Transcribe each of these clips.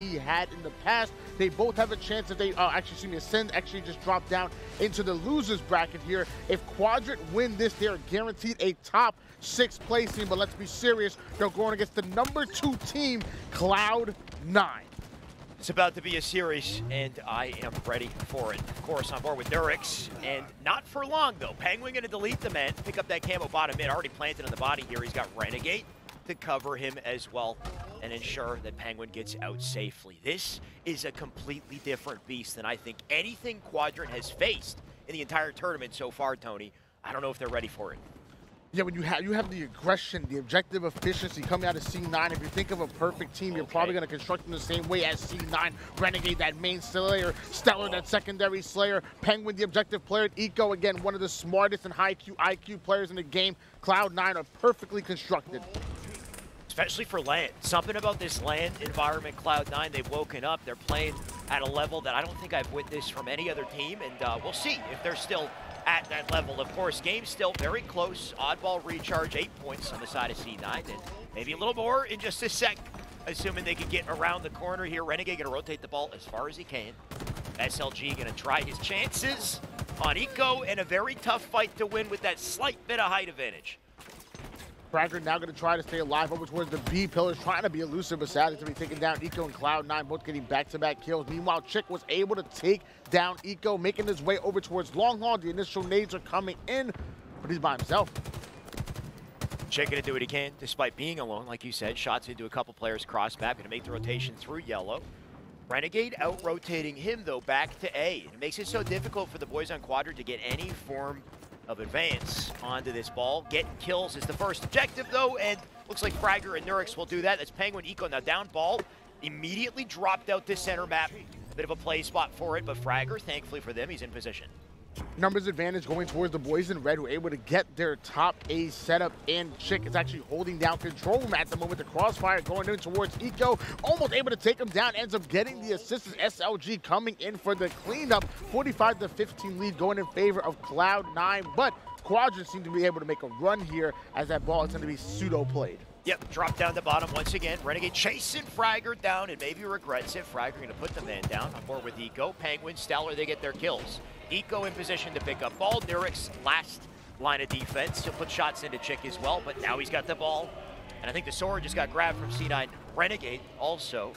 he had in the past. They both have a chance if they Ascend actually just dropped down into the losers bracket here. If Quadrant win this, they are guaranteed a top 6 placing, but let's be serious, they're going against the #2 team, CLOUD9. It's about to be a series, and I am ready for it. Of course, on board with Nurix, and not for long, though. Penguin going to delete the man, pick up that camo bottom mid, already planted on the body here. He's got Renegade to cover him as well and ensure that Penguin gets out safely. This is a completely different beast than I think anything Quadrant has faced in the entire tournament so far, Tony. I don't know if they're ready for it. Yeah, when you have the aggression, the objective efficiency coming out of C9, if you think of a perfect team, you're probably going to construct them the same way as C9. Renegade, that main slayer, Stellar, that secondary slayer, Penguin, the objective player, Eco, again, one of the smartest and high IQ players in the game. CLOUD9 are perfectly constructed. Especially for land. Something about this land environment, CLOUD9, they've woken up. They're playing at a level that I don't think I've witnessed from any other team, and we'll see if they're still at that level. Of course, game still very close. Oddball recharge, 8 points on the side of C9, and maybe a little more in just a sec, assuming they can get around the corner here. Renegade gonna rotate the ball as far as he can. SLG gonna try his chances on Eco, and a very tough fight to win with that slight bit of height advantage. Fragger now going to try to stay alive over towards the B pillars, trying to be elusive, but sadly to be taken down. Eco and CLOUD9 both getting back-to-back kills. Meanwhile, Chick was able to take down Eco, making his way over towards Long Haul. The initial nades are coming in, but he's by himself. Chick going to do what he can, despite being alone, like you said. Shots into a couple players cross-map, going to make the rotation through yellow. Renegade out-rotating him, though, back to A. It makes it so difficult for the boys on Quadrant to get any form of advance onto this ball. Getting kills is the first objective, though, and looks like Fragger and Nurix will do that. That's Penguin. Eco now down ball. Immediately dropped out this center map. A bit of a play spot for it, but Fragger, thankfully for them, he's in position. Numbers advantage going towards the boys in red, who are able to get their top A setup, and Chick is actually holding down control room at the moment. The crossfire going in towards Eco, almost able to take him down, ends up getting the assist. SLG coming in for the cleanup. 45-15 lead going in favor of CLOUD9, but Quadrant seem to be able to make a run here as that ball is going to be pseudo-played. Yep, drop down the bottom once again. Renegade chasing Fragger down, and maybe regrets it. Fragger going to put the man down. On board with Eco. Penguin, Stellar, they get their kills. Eco in position to pick up ball. Nurix last line of defense. He'll put shots into Chick as well, but now he's got the ball. And I think the sword just got grabbed from C9. Renegade also.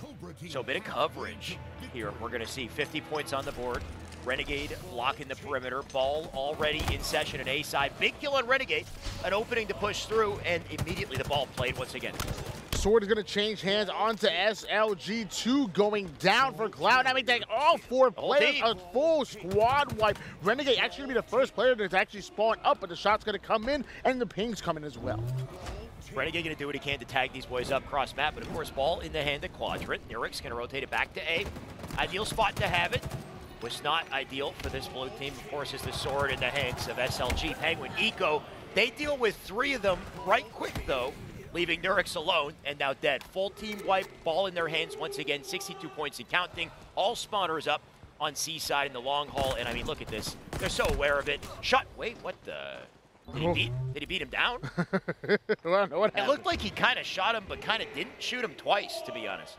So a bit of coverage here. We're going to see 50 points on the board. Renegade blocking the perimeter. Ball already in session at A side. Big kill on Renegade. An opening to push through, and immediately the ball played once again. Sword is going to change hands onto SLG2, going down for Cloud. I mean, take all 4 players, a full squad wipe. Renegade actually going to be the first player to actually spawn up, but the shot's going to come in, and the ping's coming as well. Renegade going to do what he can to tag these boys up cross map, but of course, ball in the hand of Quadrant. Nurix going to rotate it back to A. Ideal spot to have it. Was not ideal for this blue team. Of course, is the sword in the hands of SLG. Penguin, Eco, they deal with 3 of them right quick, though, leaving Nurix alone and now dead. Full team wipe, ball in their hands once again, 62 points and counting. All spawners up on C side in the long haul, and I mean, look at this. They're so aware of it. Shot, wait, what the? Did he beat him down? I don't know what happened. It looked like he kind of shot him, but kind of didn't shoot him twice, to be honest.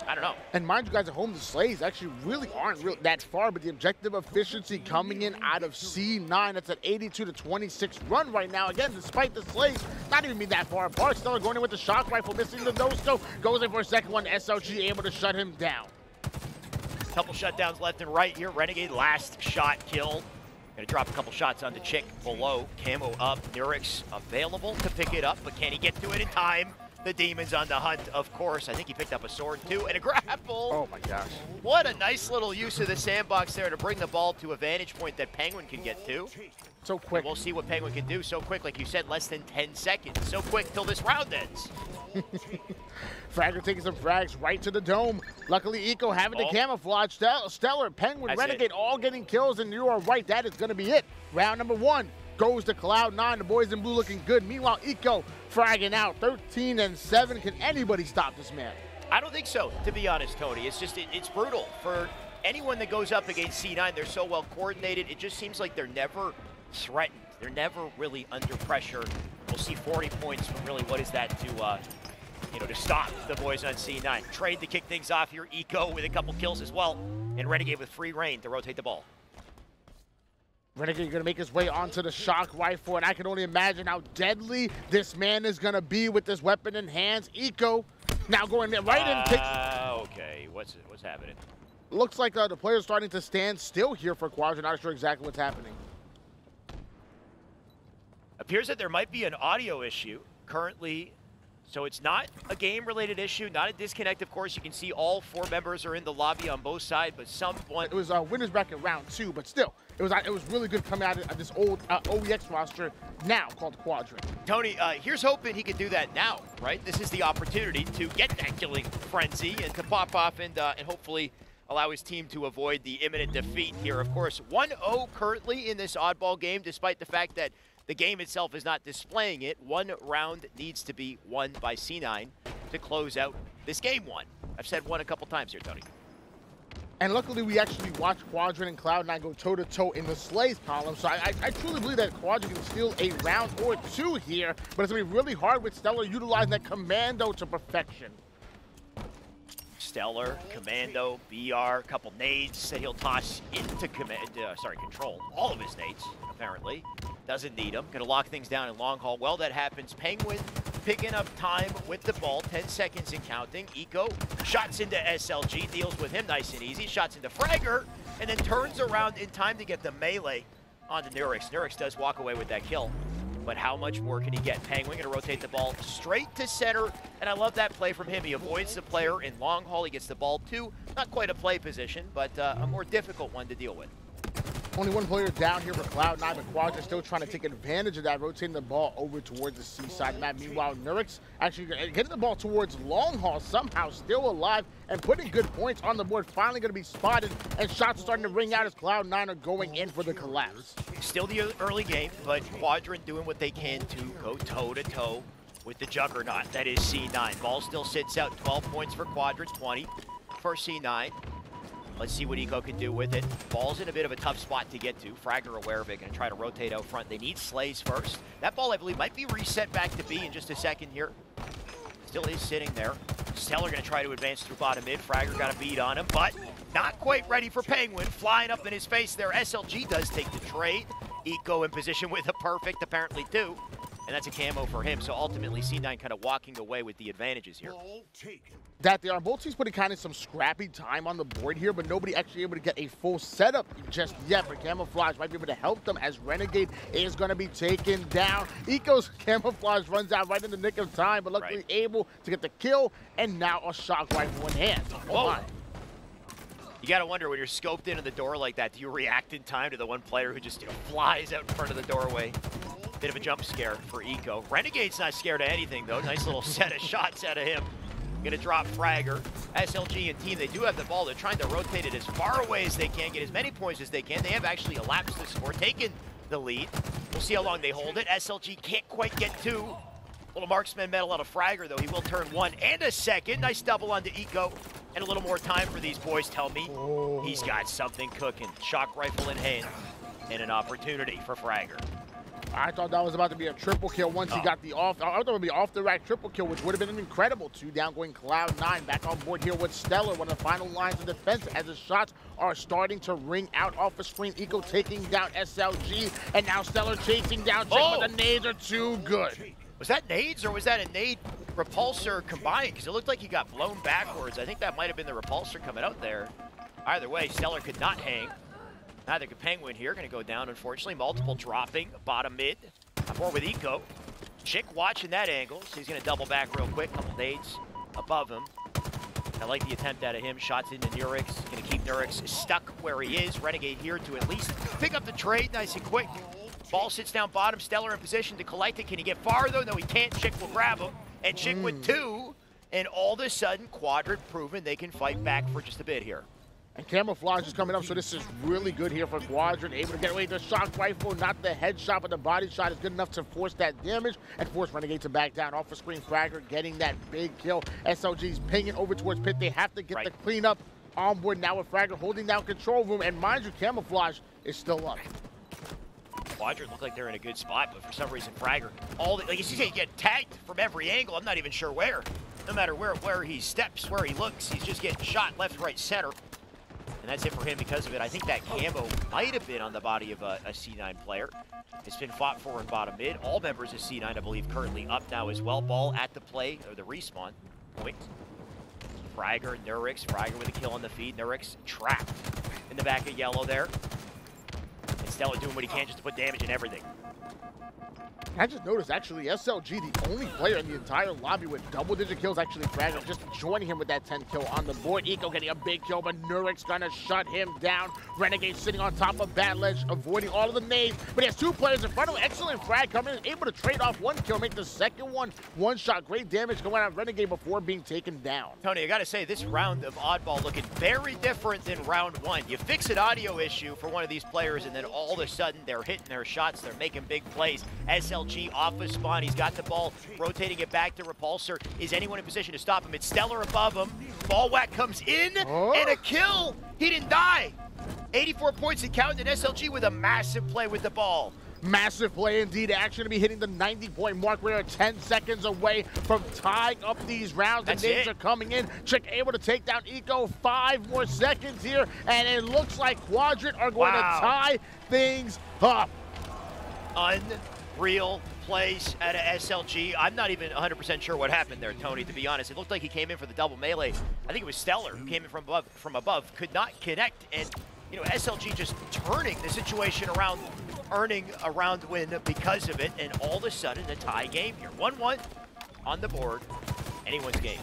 I don't know. And mind you guys at home, the slays actually really aren't that far, but the objective efficiency coming in out of C9, that's an 82-26 run right now. Again, despite the slays not even being that far apart. Stellar going in with the shock rifle, missing the no-scope, goes in for a second one. SLG able to shut him down. Couple shutdowns left and right here. Renegade last shot kill. Gonna drop a couple shots onto Chick below. Camo up. Nurix available to pick it up, but can he get to it in time? The Demon's on the hunt, of course. I think he picked up a sword, too, and a grapple. Oh, my gosh. What a nice little use of the sandbox there to bring the ball to a vantage point that Penguin can get to. So quick. And we'll see what Penguin can do so quick. Like you said, less than 10 seconds. So quick till this round ends. Fragger taking some frags right to the dome. Luckily, Eco having the camouflage. Stellar, Penguin, Renegade all getting kills, and you are right. That is going to be it. Round number 1 goes to CLOUD9. The boys in blue looking good. Meanwhile, Eco fragging out 13-7. Can anybody stop this man? I don't think so, to be honest, Tony. It's just, it's brutal. For anyone that goes up against C9, they're so well coordinated. It just seems like they're never threatened. They're never really under pressure. We'll see 40 points from really, what is that, to you know, to stop the boys on C9. Trade to kick things off here. Eco with a couple kills as well. And Renegade with free reign to rotate the ball. Renegade going to make his way onto the shock rifle, and I can only imagine how deadly this man is going to be with this weapon in hands. Eco now going right in. Okay, what's happening? Looks like the player's starting to stand still here for Quadrant. Not sure exactly what's happening. Appears that there might be an audio issue currently. So it's not a game-related issue, not a disconnect. Of course, you can see all 4 members are in the lobby on both sides, but someone... It was winners bracket round 2, but still, it was really good coming out of this old OEX roster now called Quadrant. Tony, here's hoping he can do that now, right? This is the opportunity to get that killing frenzy and to pop off and hopefully allow his team to avoid the imminent defeat here. Of course, 1-0 currently in this oddball game, despite the fact that the game itself is not displaying it. 1 round needs to be won by C9 to close out this game 1. I've said 1 a couple times here, Tony. And luckily, we actually watched Quadrant and Cloud9 go toe-to-toe in the Slays column, so I truly believe that Quadrant can steal a round or 2 here, but it's going to be really hard with Stellar utilizing that Commando to perfection. Stellar, Commando, BR, a couple nades that he'll toss into Control. All of his nades, apparently. Doesn't need them. Gonna lock things down in long haul. Well, that happens. Penguin picking up time with the ball. 10 seconds and counting. Eco shots into SLG, deals with him nice and easy. Shots into Fragger, and then turns around in time to get the melee onto Nurix. Nurix does walk away with that kill. But how much more can he get? Penguin gonna rotate the ball straight to center, and I love that play from him. He avoids the player in long haul. He gets the ball to, not quite a play position, but a more difficult one to deal with. Only 1 player down here for Cloud9, but Quadrant still trying to take advantage of that, rotating the ball over towards the C-side map. Meanwhile, Nurix actually getting the ball towards long haul, somehow still alive and putting good points on the board. Finally going to be spotted, and shots are starting to ring out as Cloud9 are going in for the collapse. Still the early game, but Quadrant doing what they can to go toe-to-toe with the juggernaut. That is C9. Ball still sits out. 12 points for Quadrant, 20 for C9. Let's see what Eco can do with it. Ball's in a bit of a tough spot to get to. Fragger aware of it, gonna try to rotate out front. They need Slays first. That ball, I believe, might be reset back to B in just a second here. Still is sitting there. Stellar gonna try to advance through bottom mid. Fragger got a beat on him, but not quite ready for Penguin. Flying up in his face there. SLG does take the trade. Eco in position with a perfect, apparently, too. And that's a camo for him, so ultimately C9 kind of walking away with the advantages here. That they are. Both teams putting kind of some scrappy time on the board here, but nobody actually able to get a full setup just yet. But Camouflage might be able to help them as Renegade is going to be taken down. Eco's Camouflage runs out right in the nick of time, but luckily able to get the kill, and now a shock rifle in hand. Oh my. You got to wonder when you're scoped into the door like that, do you react in time to the one player who just flies out in front of the doorway? Bit of a jump scare for Eco. Renegade's not scared of anything, though. Nice little set of shots out of him. Gonna drop Fragger. SLG and team, they do have the ball. They're trying to rotate it as far away as they can, get as many points as they can. They have actually elapsed the score, taken the lead. We'll see how long they hold it. SLG can't quite get 2. Little marksman medal out of Fragger, though. He will turn 1 and a second. Nice double onto Eco. And a little more time for these boys, tell me. He's got something cooking. Shock rifle in hand. And an opportunity for Fragger. I thought that was about to be a triple kill once he got the off. I thought it would be off the rack triple kill, which would have been an incredible 2 down going Cloud9 back on board here with Stellar, one of the final lines of defense as the shots are starting to ring out off the screen. Eco taking down SLG, and now Stellar chasing down Chick, but the nades are too good. Was that nades or was that a nade repulsor combined? Because it looked like he got blown backwards. I think that might have been the repulsor coming out there. Either way, Stellar could not hang. Neither could Penguin here. Going to go down, unfortunately. Multiple dropping. Bottom mid. More with Eco. Chick watching that angle, so he's going to double back real quick. Couple nades above him. I like the attempt out of him. Shots into Nurix. Going to keep Nurix stuck where he is. Renegade here to at least pick up the trade nice and quick. Ball sits down bottom. Stellar in position to collect it. Can he get far, though? No, he can't. Chick will grab him. And Chick with 2. And all of a sudden, Quadrant proven they can fight back for just a bit here. And Camouflage is coming up, so this is really good here for Quadrant. Able to get away with the shock rifle, not the headshot, but the body shot is good enough to force that damage and force Renegade to back down. Off the screen, Fragger getting that big kill. SLG's pinging over towards Pit. They have to get the cleanup on board now with Fragger holding down control room. And mind you, Camouflage is still up. Quadrant look like they're in a good spot, but for some reason, Fragger, like you see, you get tagged from every angle. I'm not even sure where. No matter where he steps, where he looks, he's just getting shot left, right, center. And that's it for him because of it. I think that camo might have been on the body of a C9 player. It's been fought for in bottom mid. All members of C9, I believe, currently up now as well. Ball at the play, or the respawn point. Fragger, Nurix, Fragger with a kill on the feed. Nurix trapped in the back of yellow there. And Stellar doing what he can just to put damage in everything. I just noticed, actually, SLG, the only player in the entire lobby with double-digit kills, actually, Fragger just joining him with that 10 kill on the board. Eco getting a big kill, but Nurix gonna shut him down. Renegade sitting on top of Bad Ledge, avoiding all of the nades, but he has 2 players in front of him. Excellent frag coming in, able to trade off 1 kill, make the second one shot. Great damage going on Renegade before being taken down. Tony, I gotta say, this round of Oddball looking very different than round 1. You fix an audio issue for one of these players, and then all of a sudden, they're hitting their shots, they're making big plays. SLG off a spawn, he's got the ball, rotating it back to Repulsor. Is anyone in position to stop him? It's Stellar above him. Ball whack comes in, and a kill. He didn't die. 84 points and counting, and SLG with a massive play with the ball. Massive play indeed. Action to be hitting the 90-point mark. We are 10 seconds away from tying up these rounds. The nades are coming in. Chick able to take down Eco. 5 more seconds here, and it looks like Quadrant are going to tie things up. Unreal plays out of SLG. I'm not even 100% sure what happened there, Tony, to be honest. It looked like he came in for the double melee. I think it was Stellar who came in from above, could not connect, and you know, SLG just turning the situation around, earning a round win because of it, and all of a sudden a tie game here. 1-1 on the board, anyone's game.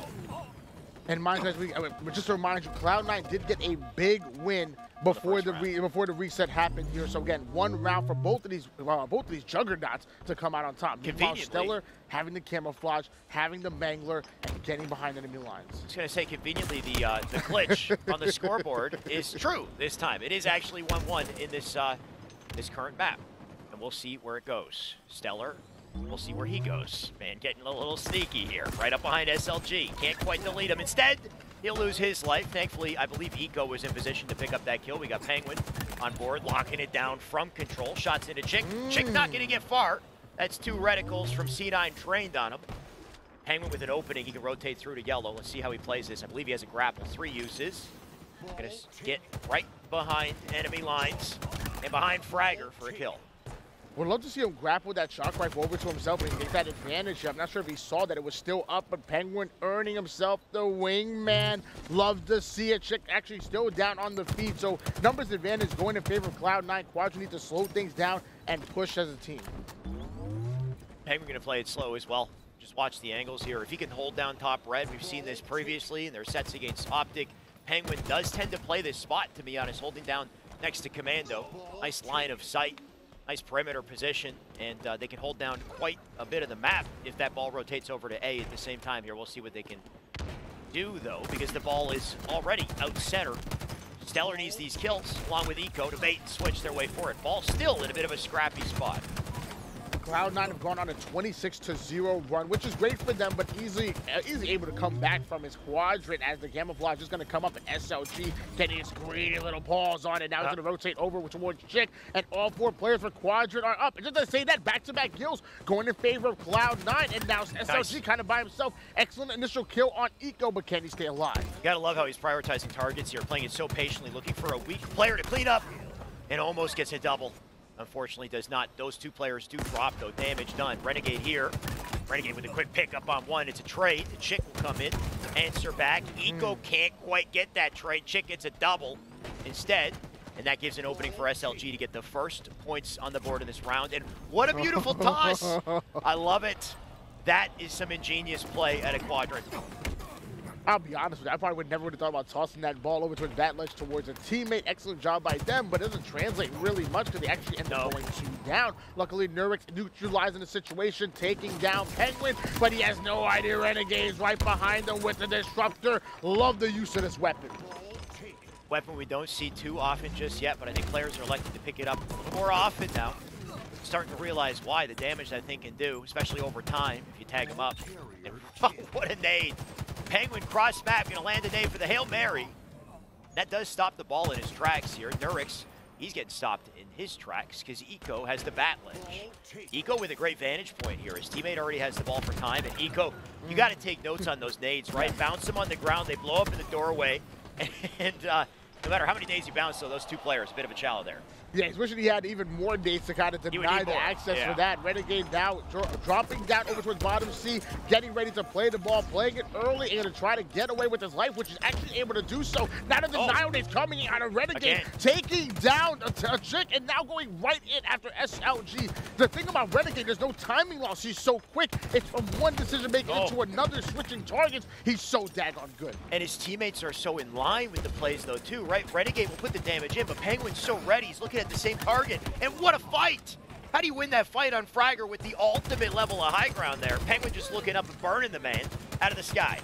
And mind you, just to remind you, Cloud9 did get a big win before the reset happened here. So again, 1 round for both of these juggernauts to come out on top. Meanwhile, Stellar having the camouflage, having the mangler, and getting behind enemy lines. I was going to say, conveniently, the glitch on the scoreboard is true this time. It is actually 1-1 in this this current map, and we'll see where it goes. Stellar, we'll see where he goes. Man, getting a little sneaky here, right up behind SLG. Can't quite delete him. Instead, he'll lose his life. Thankfully, I believe Eco was in position to pick up that kill. We got Penguin on board, locking it down from control. Shots into Chick. Chick not going to get far. That's 2 reticles from C9 trained on him. Penguin with an opening. He can rotate through to yellow. Let's see how he plays this. I believe he has a grapple. 3 uses. Going to get right behind enemy lines and behind Fragger for a kill. Would love to see him grapple that shock rifle over to himself and get that advantage. I'm not sure if he saw that it was still up, but Penguin earning himself the wingman. Love to see it. Chick actually still down on the feet, so numbers advantage going in favor of Cloud9. Quadrant need to slow things down and push as a team. Penguin going to play it slow as well. Just watch the angles here. If he can hold down top red, we've seen this previously in their sets against Optic. Penguin does tend to play this spot, to be honest, holding down next to Commando. Nice line of sight. Nice perimeter position, and they can hold down quite a bit of the map if that ball rotates over to A at the same time here. We'll see what they can do, though, because the ball is already out center. Stellar needs these kills, along with Eco, to bait and switch their way for it. Ball still in a bit of a scrappy spot. Cloud9 have gone on a 26-0 run, which is great for them, but easily able to come back from his Quadrant as the camouflage is going to come up, and SLG getting his greedy little paws on it. Now he's going to rotate over towards Chick, and all 4 players for Quadrant are up. And just to say that, back-to-back kills going in favor of Cloud9, and now SLG kind of by himself. Excellent initial kill on Eco, but can he stay alive? You got to love how he's prioritizing targets here, playing it so patiently, looking for a weak player to clean up, and almost gets a double. Unfortunately does not. Those 2 players do drop, though. Damage done. Renegade here. Renegade with a quick pick up on 1. It's a trade. The Chick will come in, answer back. Eco can't quite get that trade. Chick gets a double instead, and that gives an opening for SLG to get the first points on the board in this round. And what a beautiful toss. I love it. That is some ingenious play at a Quadrant. I'll be honest with you, I probably never would have thought about tossing that ball over towards that ledge towards a teammate. Excellent job by them, but it doesn't translate really much because they actually end up going 2 down. Luckily, Nurix neutralizing the situation, taking down Penguin, but he has no idea Renegade's right behind him with the Disruptor. Love the use of this weapon. Weapon we don't see too often just yet, but I think players are elected to pick it up a little more often now. Starting to realize why, the damage that thing can do, especially over time if you tag him up. And, oh, what a nade. Penguin cross map, gonna land a nade for the Hail Mary. That does stop the ball in his tracks here. Nurix he's getting stopped in his tracks because Eco has the bat ledge. Eco with a great vantage point here. His teammate already has the ball for time, and Eco, you got to take notes on those nades, right? Bounce them on the ground, they blow up in the doorway, and no matter how many days you bounce, though, those two players, a bit of a chow there. Yeah, he's wishing he had even more days to kind of deny the access for that. Renegade now dropping down over towards bottom C, getting ready to play the ball, playing it early, and going to try to get away with his life, which is actually able to do so. Now the denial is coming out of Renegade, taking down a chick, and now going right in after SLG. The thing about Renegade, there's no timing loss. He's so quick. It's from one decision making into another, switching targets. He's so daggone good. And his teammates are so in line with the plays, though, too, right? Renegade will put the damage in, but Penguin's so ready. He's looking at the same target, and what a fight! How do you win that fight on Fragger with the ultimate level of high ground there? Penguin just looking up and burning the man out of the sky.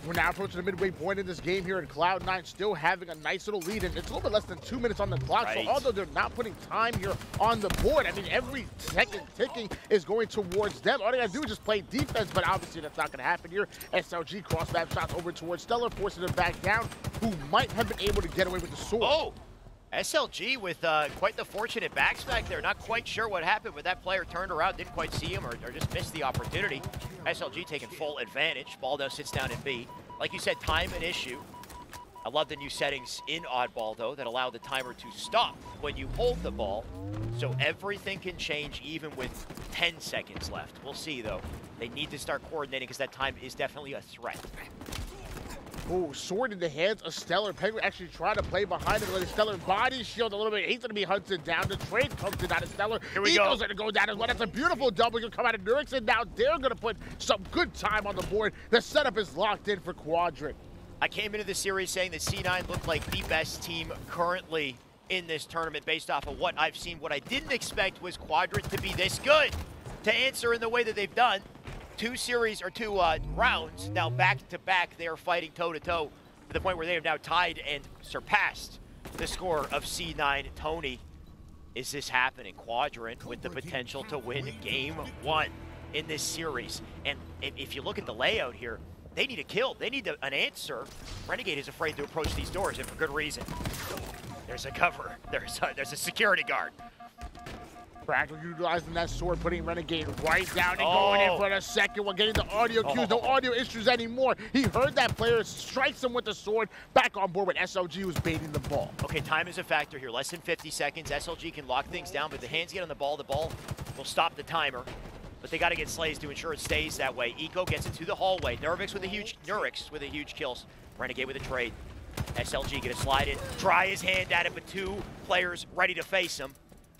We're now approaching the midway point in this game here, and Cloud9 still having a nice little lead, and it's a little bit less than 2 minutes on the clock, so although they're not putting time here on the board, I mean, every second ticking is going towards them. All they gotta do is just play defense, but obviously that's not gonna happen here. SLG cross-map shots over towards Stellar, forcing him back down, who might have been able to get away with the sword. SLG with quite the fortunate backsmack there. Not quite sure what happened, but that player turned around, didn't quite see him, or just missed the opportunity. SLG taking full advantage. Ball now sits down in B. Like you said, time an issue. I love the new settings in Oddball, though, that allow the timer to stop when you hold the ball. So everything can change even with 10 seconds left. We'll see, though. They need to start coordinating because that time is definitely a threat. Oh, sword in the hands of Stellar. Penguin actually trying to play behind it with a Stellar body shield a little bit. He's going to be hunted down. The trade comes in out of Stellar. Eagle's going to go down as well. That's a beautiful double. Going to come out of Nurix, and now they're going to put some good time on the board. The setup is locked in for Quadrant. I came into the series saying that C9 looked like the best team currently in this tournament based off of what I've seen. What I didn't expect was Quadrant to be this good, to answer in the way that they've done. Two rounds now back-to-back. They are fighting toe-to-toe to the point where they have now tied and surpassed the score of C9. Tony, is this happening? Quadrant with the potential to win game one in this series. And if you look at the layout here, they need a kill. They need an answer. Renegade is afraid to approach these doors, and for good reason. There's a cover. There's a security guard. Fragger utilizing that sword, putting Renegade right down and going in for the second one, getting the audio cues. No audio issues anymore. He heard that player, strikes him with the sword, back on board when SLG was baiting the ball. Okay, time is a factor here. Less than 50 seconds. SLG can lock things down, but the hands get on the ball will stop the timer. But they got to get slays to ensure it stays that way. Eco gets into the hallway. Nurix with a huge kills. Renegade with a trade. SLG gonna slide in, try his hand at it, but two players ready to face him.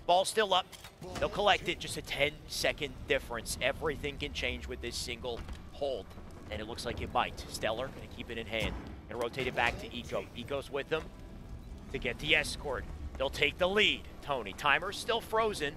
Ball still up. They'll collect it. Just a 10-second difference. Everything can change with this single hold, and it looks like it might. Stellar gonna keep it in hand and rotate it back to Eco. Eco's with them to get the escort. They'll take the lead. Tony, timer's still frozen,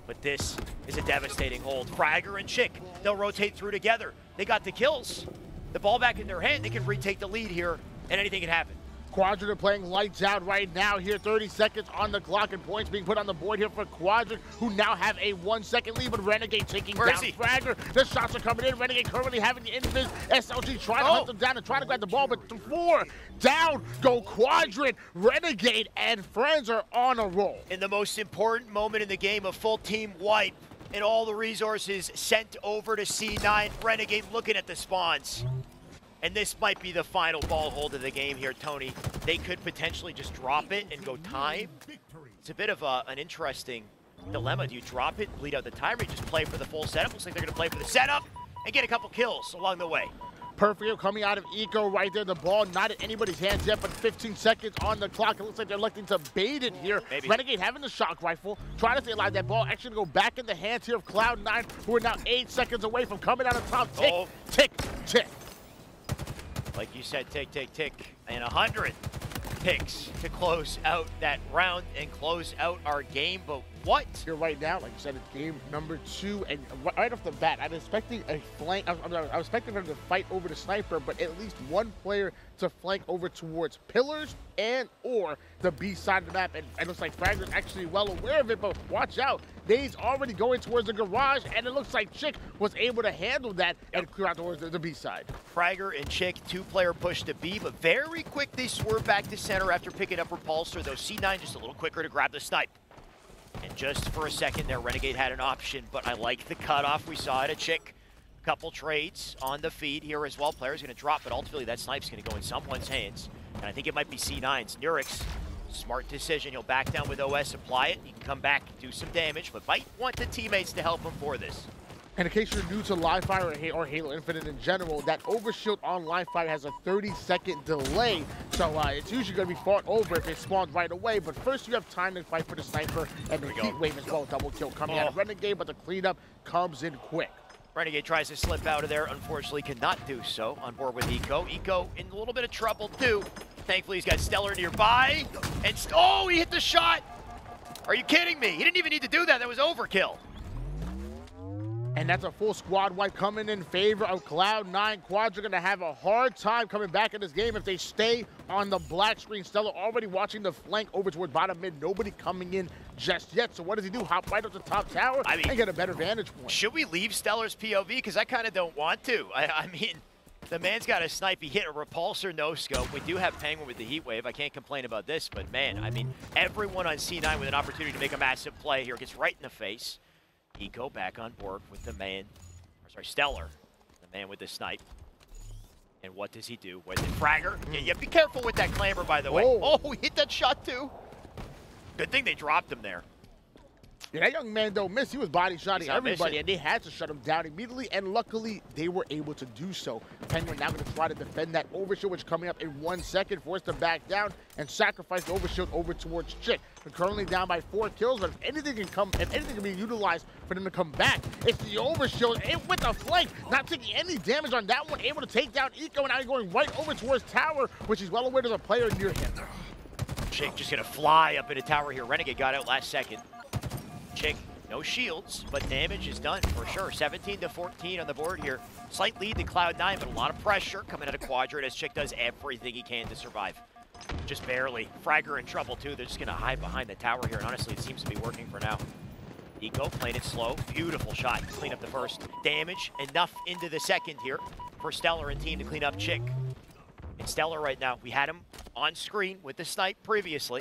but this is a devastating hold. Fragger and Chick, they'll rotate through together. They got the kills. The ball back in their hand. They can retake the lead here, and anything can happen. Quadrant are playing lights out right now here. 30 seconds on the clock and points being put on the board here for Quadrant, who now have a 1-second lead, but Renegade taking down Fragger. The shots are coming in. Renegade currently having the invis. SLG trying to hunt them down and trying to grab the ball, but 4 down go Quadrant. Renegade and friends are on a roll. In the most important moment in the game, a full team wipe and all the resources sent over to C9. Renegade looking at the spawns. And this might be the final ball hold of the game here, Tony. They could potentially just drop it and go time. It's a bit of an interesting dilemma. Do you drop it, bleed out the timer, you just play for the full setup? Looks like they're gonna play for the setup and get a couple kills along the way. Perfect coming out of Eco right there. The ball not in anybody's hands yet, but 15 seconds on the clock. It looks like they're electing to bait it here. Maybe. Renegade having the shock rifle, trying to stay alive. That ball actually go back in the hands here of Cloud9, who are now 8 seconds away from coming out on top. Tick, tick, tick. Like you said, tick, tick, tick, and 100 ticks to close out that round and close out our game. But what? Here right now, like you said, it's game number 2, and right off the bat, I'm expecting a flank. I was expecting them to fight over the sniper, but at least one player to flank over towards pillars and or the B side of the map. And it looks like Fragger's actually well aware of it, but watch out. They's already going towards the garage, and it looks like Chick was able to handle that and clear out towards the B side. Fragger and Chick, 2-player push to B, but very quick they swerve back to center after picking up Repulsor, though C9 just a little quicker to grab the snipe. And just for a second there, Renegade had an option, but I like the cutoff we saw at a Chick. Couple trades on the feed here as well. Player's going to drop, but ultimately that snipe's going to go in someone's hands. And I think it might be C9's. Nurix, smart decision. He'll back down with OS, apply it. He can come back, do some damage, but might want the teammates to help him for this. And in case you're new to live fire or Halo Infinite in general, that overshield on live fire has a 30-second delay. So it's usually going to be fought over if it spawns right away. But first you have time to fight for the sniper and the heat wave as well. Double kill coming out of Renegade, but the cleanup comes in quick. Renegade tries to slip out of there, unfortunately cannot do so. On board with Eco. Eco in a little bit of trouble too. Thankfully he's got Stellar nearby. And oh, he hit the shot! Are you kidding me? He didn't even need to do that, that was overkill. And that's a full squad wipe coming in favor of CLOUD9. Quads are going to have a hard time coming back in this game if they stay on the black screen. Stellar already watching the flank over toward bottom mid. Nobody coming in just yet. So what does he do? Hop right up the top tower and get a better vantage point. Should we leave Stellar's POV? Because I kind of don't want to. I mean, the man's got a snipe. He hit a repulsor, no scope. We do have Penguin with the heat wave. I can't complain about this. But man, I mean, everyone on C9 with an opportunity to make a massive play here gets right in the face. Eco back on board with the man, or sorry, Stellar, the man with the snipe. And what does he do with the Fragger? Yeah, be careful with that clamber, by the way. Oh, he hit that shot too. Good thing they dropped him there. Yeah, that young man don't miss. He was body shotting everybody, and they had to shut him down immediately, and luckily they were able to do so. Penguin now going to try to defend that overshield, which is coming up in 1 second, forced to back down and sacrifice the overshield over towards Chick. They're currently down by 4 kills, but if anything can be utilized for them to come back, it's the overshield with the flank, not taking any damage on that one, able to take down Eco, and now going right over towards tower, which he's well aware there's a player near him. Chick just going to fly up in a tower here. Renegade got out last second. Chick, no shields, but damage is done for sure. 17-14 on the board here. Slight lead to CLOUD9, but a lot of pressure coming out of Quadrant as Chick does everything he can to survive. Just barely. Fragger in trouble too. They're just going to hide behind the tower here, and honestly, it seems to be working for now. Eco playing it slow. Beautiful shot to clean up the first. Damage enough into the second here for Stellar and team to clean up Chick. And Stellar right now, we had him on screen with the snipe previously.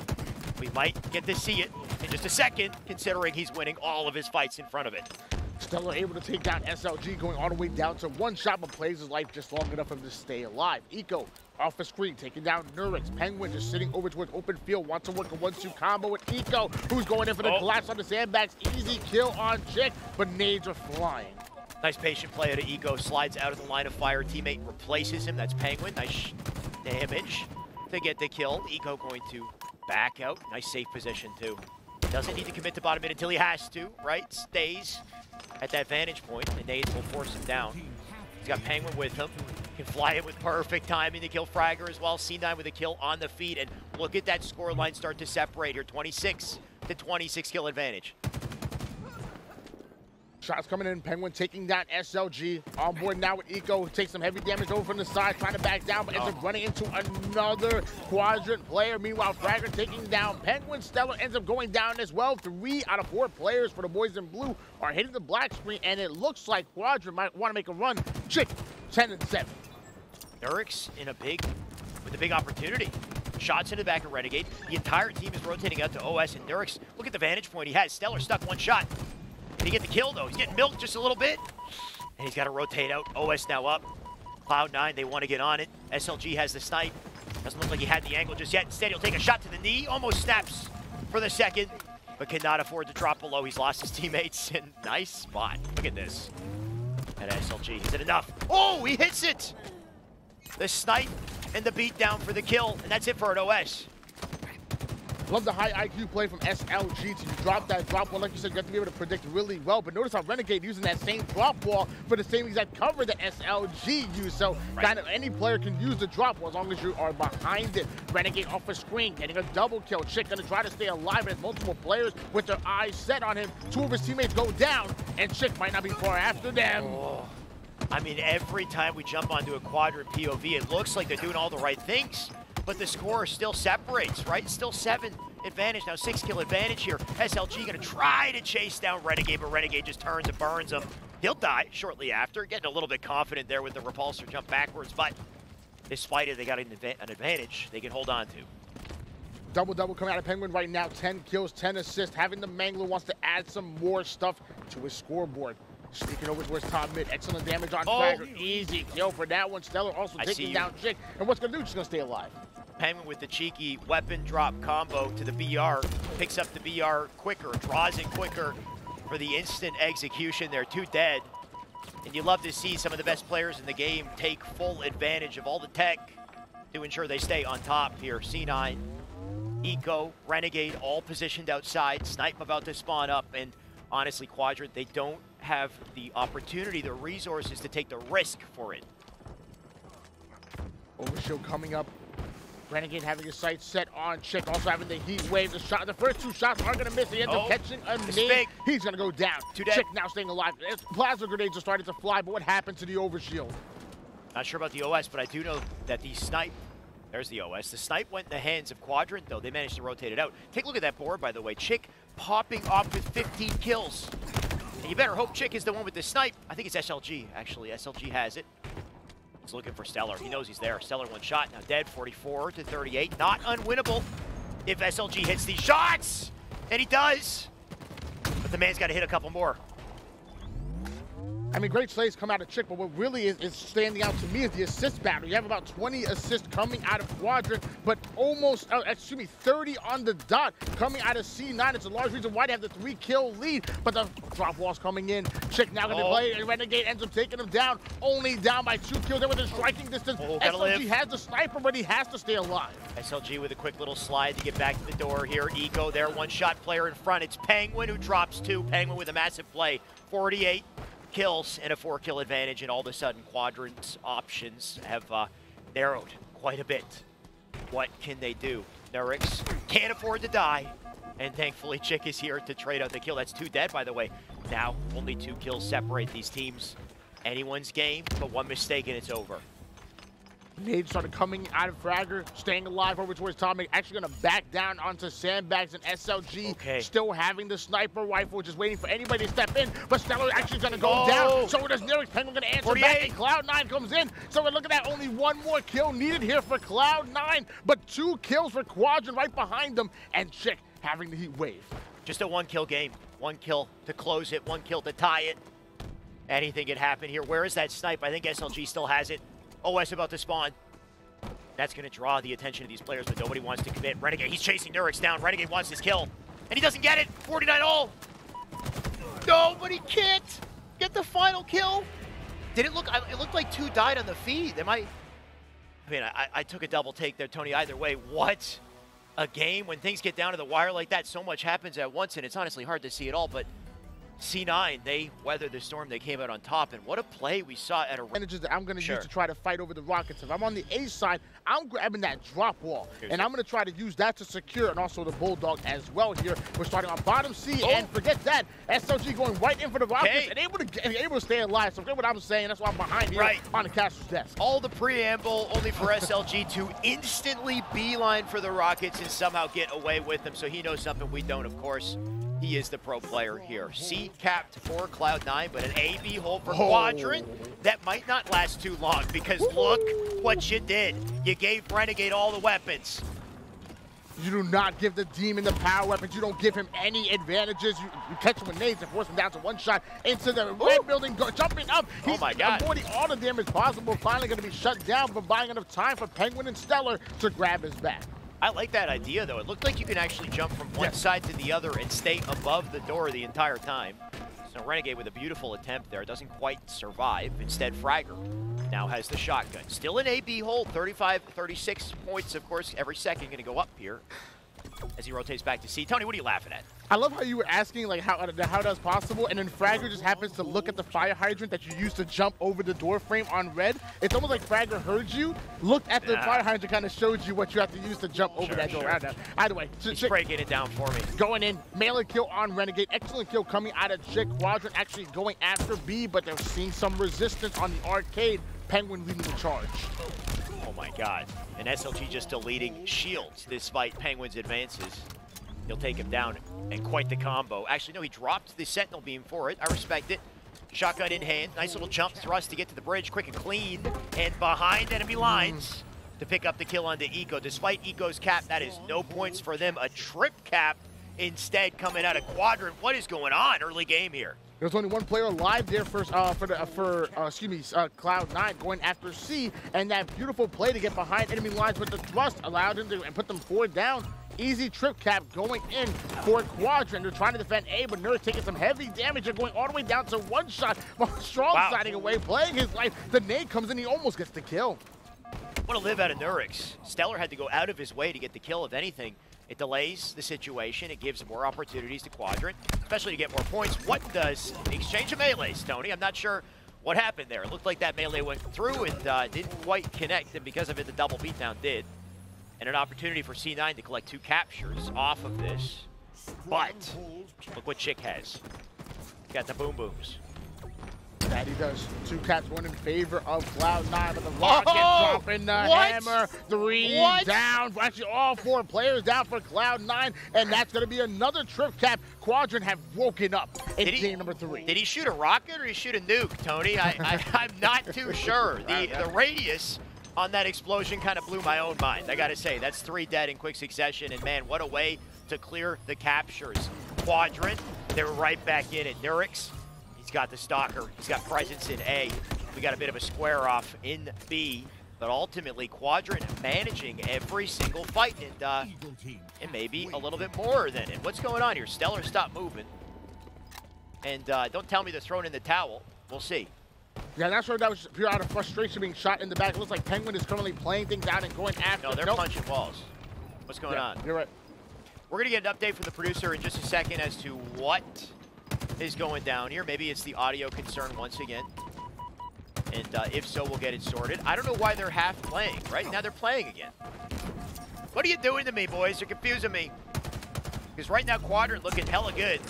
We might get to see it in just a second, considering he's winning all of his fights in front of it. Stellar able to take down SLG, going all the way down to 1 shot, but plays his life just long enough for him to stay alive. Eco off the screen, taking down Nurix. Penguin just sitting over towards open field, wants to work a 1-2 combo with Eco, who's going in for the collapse on the sandbags. Easy kill on Chick, but nades are flying. Nice patient play out of Eco, slides out of the line of fire. Teammate replaces him, that's Penguin. Nice damage to get the kill. Eco going to back out. Nice safe position too. Doesn't need to commit to bottom mid until he has to, right? Stays at that vantage point, and nades will force him down. He's got Penguin with him. Can fly it with perfect timing to kill Fragger as well. C9 with a kill on the feed, and look at that scoreline start to separate here. 26-26 kill advantage. Shots coming in, Penguin taking down SLG. On board now with Eco, takes some heavy damage over from the side, trying to back down, but ends up running into another Quadrant player. Meanwhile, Fragger taking down Penguin. Stellar ends up going down as well. 3 out of 4 players for the boys in blue are hitting the black screen, and it looks like Quadrant might want to make a run. Chick, 10-7. Nurix with a big opportunity. Shots into the back of Renegade. The entire team is rotating out to OS, and Nurix, look at the vantage point he has. Stellar stuck 1 shot. Did he get the kill, though? He's getting milked just a little bit. And he's got to rotate out. OS now up. CLOUD9, they want to get on it. SLG has the snipe. Doesn't look like he had the angle just yet. Instead, he'll take a shot to the knee. Almost snaps for the second, but cannot afford to drop below. He's lost his teammates. And nice spot. Look at this. At SLG. Is it enough? Oh, he hits it! The snipe and the beatdown for the kill. And that's it for an OS. Love the high IQ play from SLG to drop that drop ball. Like you said, you have to be able to predict really well. But notice how Renegade using that same drop ball for the same exact cover that SLG used. So kind of any player can use the drop ball as long as you are behind it. Renegade off a screen, getting a double kill. Chick gonna try to stay alive, and has multiple players with their eyes set on him. Two of his teammates go down, and Chick might not be far after them. Oh. I mean, every time we jump onto a Quadrant POV, it looks like they're doing all the right things, but the score still separates, right? Still 7 advantage, now 6 kill advantage here. SLG gonna try to chase down Renegade, but Renegade just turns and burns him. He'll die shortly after, getting a little bit confident there with the repulsor jump backwards, but despite it, they got an advantage they can hold on to. Double-double coming out of Penguin right now, 10 kills, 10 assists. Having the Mangler wants to add some more stuff to his scoreboard. Sneaking over towards top mid, excellent damage on Fragger. Easy kill for that one. Stellar also taking down Chick. And what's gonna do? She's gonna stay alive. Penguin with the cheeky weapon drop combo to the BR, picks up the BR quicker, draws it quicker for the instant execution. They're 2 dead. And you love to see some of the best players in the game take full advantage of all the tech to ensure they stay on top here. C9, Eco, Renegade, all positioned outside. Snipe about to spawn up, and honestly, Quadrant, they don't have the opportunity, the resources to take the risk for it. Overshield coming up. Renegade having his sights set on Chick, also having the heat wave. The first 2 shots are gonna miss. He ends up catching a nade. He's gonna go down. Chick now staying alive. Plasma grenades are starting to fly, but what happened to the overshield? Not sure about the OS, but I do know that the snipe, there's the OS. The snipe went in the hands of Quadrant, though. They managed to rotate it out. Take a look at that board, by the way. Chick popping off with 15 kills. And you better hope Chick is the one with the snipe. I think it's SLG, actually. SLG has it. He's looking for Stellar. He knows he's there. Stellar 1 shot, now dead, 44 to 38. Not unwinnable if SLG hits these shots. And he does. But the man's got to hit a couple more. I mean, great slays come out of Chick, but what really is standing out to me is the assist battle. You have about 20 assists coming out of Quadrant, but almost, 30 on the dot coming out of C9. It's a large reason why they have the 3-kill lead, but the drop wall's coming in. Chick now gonna play, and Renegade ends up taking him down, only down by 2 kills. They're within striking distance. SLG has the sniper, but he has to stay alive. SLG with a quick little slide to get back to the door here. Eco there, 1-shot player in front. It's Penguin who drops 2. Penguin with a massive play, 48. Kills and a 4-kill advantage, and all of a sudden Quadrant's options have narrowed quite a bit. What can they do? Nurix can't afford to die, and thankfully Chick is here to trade out the kill. That's 2 dead, by the way. Now only 2 kills separate these teams. Anyone's game, but one mistake and it's over. Nade started coming out of Fragger, staying alive over towards Tommy, actually going to back down onto sandbags, and SLG still having the sniper rifle, just waiting for anybody to step in, but Stellar actually going to go down. So does Nurix. Penguin going to answer back, and CLOUD9 comes in. So we're looking at only 1 more kill needed here for CLOUD9, but 2 kills for Quadrant right behind them, and Chick having the heat wave. Just a 1-kill game. 1 kill to close it, 1 kill to tie it. Anything can happen here. Where is that snipe? I think SLG still has it. OS about to spawn. That's going to draw the attention of these players, but nobody wants to commit. Renegade, he's chasing Nurix down. Renegade wants his kill, and he doesn't get it. 49 all. No, but he can't get the final kill. Did it look? It looked like 2 died on the feed. They might. I mean, I took a double take there, Tony. Either way, what a game. When things get down to the wire like that, so much happens at once, and it's honestly hard to see it all, but C9, they weathered the storm. They came out on top, and what a play we saw at a advantages that I'm going to use to try to fight over the Rockets. If I'm on the A side, I'm grabbing that drop wall, and I'm going to try to use that to secure, and also the Bulldog as well here. We're starting on bottom C, and forget that, SLG going right in for the Rockets and able to stay alive. So forget what I'm saying. That's why I'm behind here on the caster's desk. All the preamble only for SLG to instantly beeline for the Rockets and somehow get away with them. So he knows something we don't, of course. He is the pro player here. C capped for CLOUD9, but an A-B hole for Quadrant. That might not last too long, because look what you did. You gave Renegade all the weapons. You do not give the Demon the power weapons. You don't give him any advantages. You catch him with nades and force him down to 1 shot into the red building, jumping up. He's avoiding all the damage possible. Finally going to be shut down for buying enough time for Penguin and Stellar to grab his back. I like that idea, though. It looked like you can actually jump from one side to the other and stay above the door the entire time. So Renegade with a beautiful attempt there. Doesn't quite survive. Instead, Fragger now has the shotgun. Still an A-B hole, 35, 36 points, of course, every second going to go up here. as he rotates back to C. Tony, what are you laughing at? I love how you were asking like how that's possible, and then Fragger just happens to look at the fire hydrant that you used to jump over the door frame on red. It's almost like Fragger heard you, looked at the fire hydrant, kind of showed you what you have to use to jump over that door. Either way, he's breaking it down for me. Going in, melee kill on Renegade. Excellent kill coming out of Chick. Quadrant actually going after B, but they're seeing some resistance on the arcade. Penguin leading the charge. Oh my God. And SLG just deleting shields despite Penguin's advances. He'll take him down, and quite the combo. Actually, no, he dropped the Sentinel beam for it. I respect it. Shotgun in hand. Nice little jump thrust to get to the bridge. Quick and clean. And behind enemy lines to pick up the kill onto Eco. Despite Eco's cap, that is no points for them. A trip cap instead coming out of Quadrant. What is going on early game here? There's only one player alive there for CLOUD9 going after C, and that beautiful play to get behind enemy lines with the thrust allowed him to put them 4 down. Easy trip cap going in for Quadrant. They're trying to defend A, but Nerd taking some heavy damage and going all the way down to 1 shot while Strong sliding away, playing his life. The nade comes in, he almost gets the kill. What a live out of Nurix. Stellar had to go out of his way to get the kill, if anything. It delays the situation. It gives more opportunities to Quadrant, especially to get more points. What does the exchange of melees, Tony? I'm not sure what happened there. It looked like that melee went through and didn't quite connect, and because of it, the double beatdown did. And an opportunity for C9 to collect 2 captures off of this. But look what Chick has. Got the boom booms. That he does. 2 caps, 1 in favor of Cloud9, but the Rocket dropping the hammer. 3 down. Actually, all 4 players down for Cloud9, and that's going to be another trip cap. Quadrant have woken up in game number 3. Did he shoot a rocket or he shoot a nuke, Tony? I'm not too sure. The radius on that explosion kind of blew my own mind. I got to say, that's 3 dead in quick succession, and man, what a way to clear the captures. Quadrant, they're right back in it. Nurix, he's got the Stalker. He's got presence in A. We got a bit of a square off in B, but ultimately Quadrant managing every single fight, and maybe a little bit more than it. What's going on here? Stellar, stop moving. And don't tell me they're throwing in the towel. We'll see. Yeah, that's right. That was pure out of frustration being shot in the back. It looks like Penguin is currently playing things out and going after. No, they're punching walls. What's going on? You're right. We're going to get an update from the producer in just a second as to what is going down here. Maybe it's the audio concern once again. And if so, we'll get it sorted. I don't know why they're half playing. Right now they're playing again. What are you doing to me, boys? You're confusing me. Because right now Quadrant looking hella good.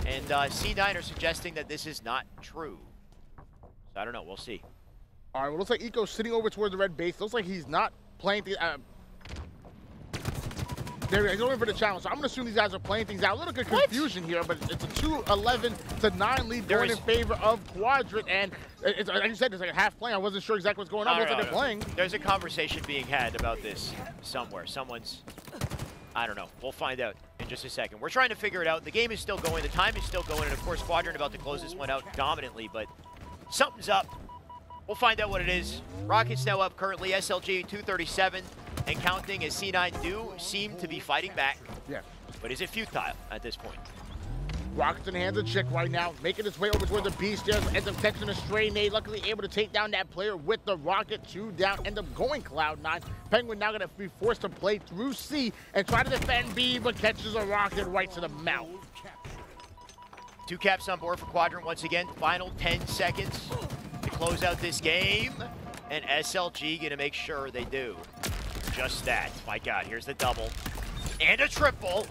And C9 are suggesting that this is not true. So I don't know. We'll see. All right. Well, looks like Eco's sitting over towards the red base. Looks like he's not playing the. He's going for the challenge. So I'm going to assume these guys are playing things out. A little bit of confusion here, but it's a 2-11-9 lead going in favor of Quadrant. And it's, like you said, it's like a half play. I wasn't sure exactly what's going on. Looks like they're playing. There's a conversation being had about this somewhere. Someone's, I don't know. We'll find out in just a second. We're trying to figure it out. The game is still going. The time is still going. And, of course, Quadrant about to close this one out dominantly. But something's up. We'll find out what it is. Rockets now up currently. SLG 237 and counting as C9 do seem to be fighting back. Yeah. But is it futile at this point? Rockets in the hands of Chick right now, making its way over towards the B stairs, ends up catching a stray nade, luckily able to take down that player with the rocket. 2 down, end up going Cloud9. Penguin now going to be forced to play through C and try to defend B, but catches a rocket right to the mouth. 2 caps on board for Quadrant once again. Final 10 seconds to close out this game. And SLG going to make sure they do just that. My God, here's the double. And a triple.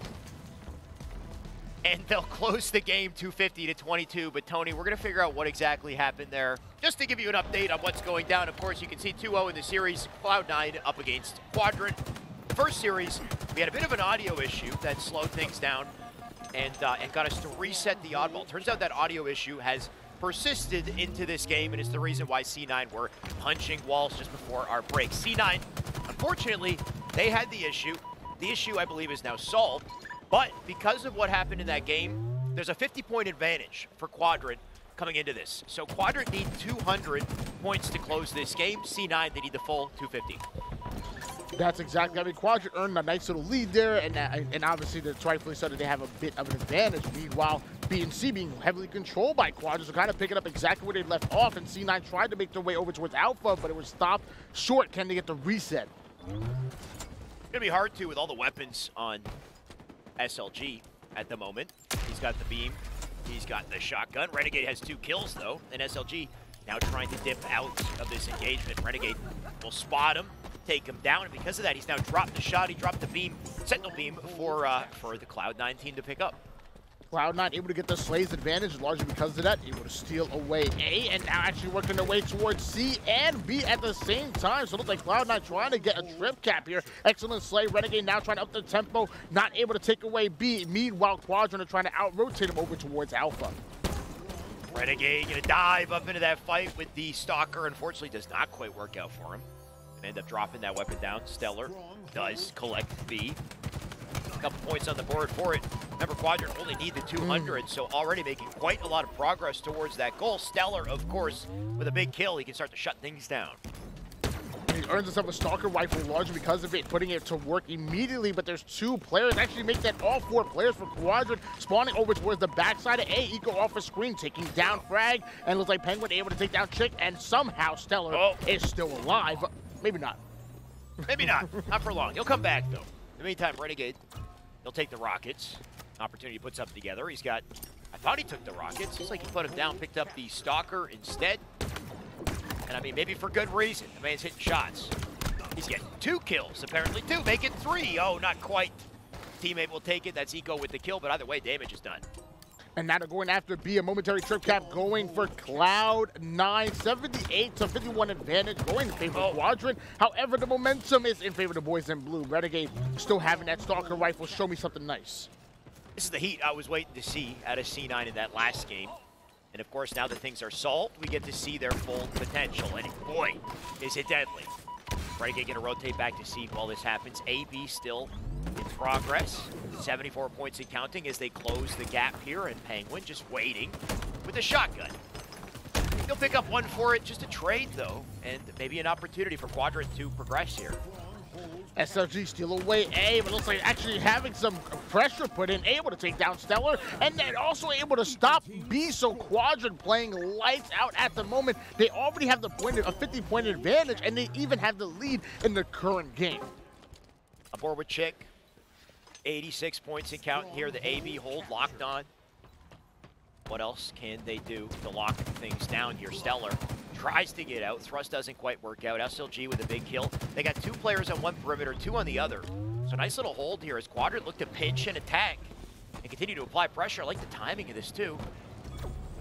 And they'll close the game 250-22. But Tony, we're going to figure out what exactly happened there. Just to give you an update on what's going down. Of course, you can see 2-0 in the series. Cloud9 up against Quadrant. First series, we had a bit of an audio issue that slowed things down and got us to reset the oddball. Turns out that audio issue has persisted into this game, and it's the reason why C9 were punching walls just before our break. C9, unfortunately, they had the issue. The issue, I believe, is now solved. But because of what happened in that game, there's a 50-point advantage for Quadrant coming into this. So Quadrant need 200 points to close this game. C9, they need the full 250. That's exactly. I mean, Quadrant earned a nice little lead there, and obviously, the rightfully so that they have a bit of an advantage. Meanwhile, B and C being heavily controlled by Quadrant, so kind of picking up exactly where they left off. And C9 tried to make their way over towards Alpha, but it was stopped short. Can they get the reset? Gonna be hard to with all the weapons on SLG at the moment. He's got the beam, he's got the shotgun. Renegade has 2 kills though, and SLG now trying to dip out of this engagement. Renegade will spot him, take him down, and because of that, he's now dropped the shot. He dropped the beam, sentinel beam for the CLOUD9 team to pick up. CLOUD9 able to get the Slay's advantage, largely because of that, able to steal away A, and now actually working their way towards C and B at the same time. So it looks like CLOUD9 trying to get a trip cap here. Excellent Slay. Renegade now trying to up the tempo, not able to take away B. Meanwhile, Quadrant are trying to out-rotate him over towards Alpha. Renegade gonna dive up into that fight with the Stalker. Unfortunately, does not quite work out for him. And end up dropping that weapon down. Stellar does collect B. A couple points on the board for it. Remember, Quadrant only need the 200, so already making quite a lot of progress towards that goal. Stellar, of course, with a big kill, he can start to shut things down. He earns himself a Stalker rifle largely because of it, putting it to work immediately, but there's 2 players. Actually make that all 4 players for Quadrant, spawning over towards the backside of A. Eco off a screen, taking down Frag, and looks like Penguin able to take down Chick, and somehow Stellar is still alive. Maybe not. Maybe not. Not for long. He'll come back, though. In the meantime, Renegade, he'll take the rockets. Opportunity to put something together. He's got, I thought he took the rockets. Looks like he put him down, picked up the Stalker instead. And I mean, maybe for good reason. The man's hitting shots. He's getting 2 kills, apparently 2, making 3. Oh, not quite. Teammate will take it. That's Eco with the kill, but either way, damage is done. And now they're going after B, a momentary trip cap going for CLOUD9. 78 to 51 advantage, going in favor of Quadrant. However, the momentum is in favor of the boys in blue. Renegade still having that Stalker rifle. Show me something nice. This is the heat I was waiting to see out of C9 in that last game. And of course, now that things are solved, we get to see their full potential. And boy, is it deadly. Renegade gonna rotate back to C while this happens. AB still in progress. 74 points and counting as they close the gap here. And Penguin just waiting with a shotgun. He'll pick up 1 for it, just a trade though. And maybe an opportunity for Quadrant to progress here. SLG steal away A, but looks like actually having some pressure put in, able to take down Stellar, and then also able to stop B, so Quadrant playing lights out at the moment. They already have the point, a 50-point advantage, and they even have the lead in the current game. Aboard with Chick, 86 points and counting here. The AB hold locked on. What else can they do to lock things down here? Stellar tries to get out. Thrust doesn't quite work out. SLG with a big kill. They got 2 players on one perimeter, 2 on the other. So nice little hold here as Quadrant look to pinch and attack and continue to apply pressure. I like the timing of this too.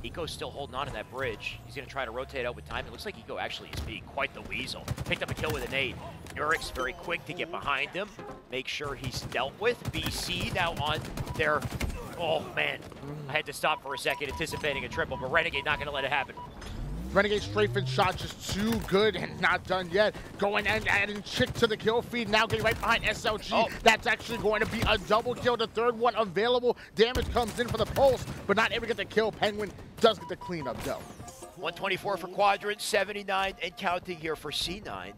Eco's still holding on to that bridge. He's going to try to rotate out with time. It looks like Eco actually is being quite the weasel. Picked up a kill with a nade. Nurix very quick to get behind him. Make sure he's dealt with. BC now on their... Oh, man. I had to stop for a second anticipating a triple, but Renegade not going to let it happen. Renegade strafing shot just too good and not done yet. Going and adding Chick to the kill feed. Now getting right behind SLG. That's actually going to be a double kill. The 3rd one available. Damage comes in for the pulse, but not able to get the kill. Penguin does get the cleanup though. 124 for Quadrant, 79 and counting here for C9.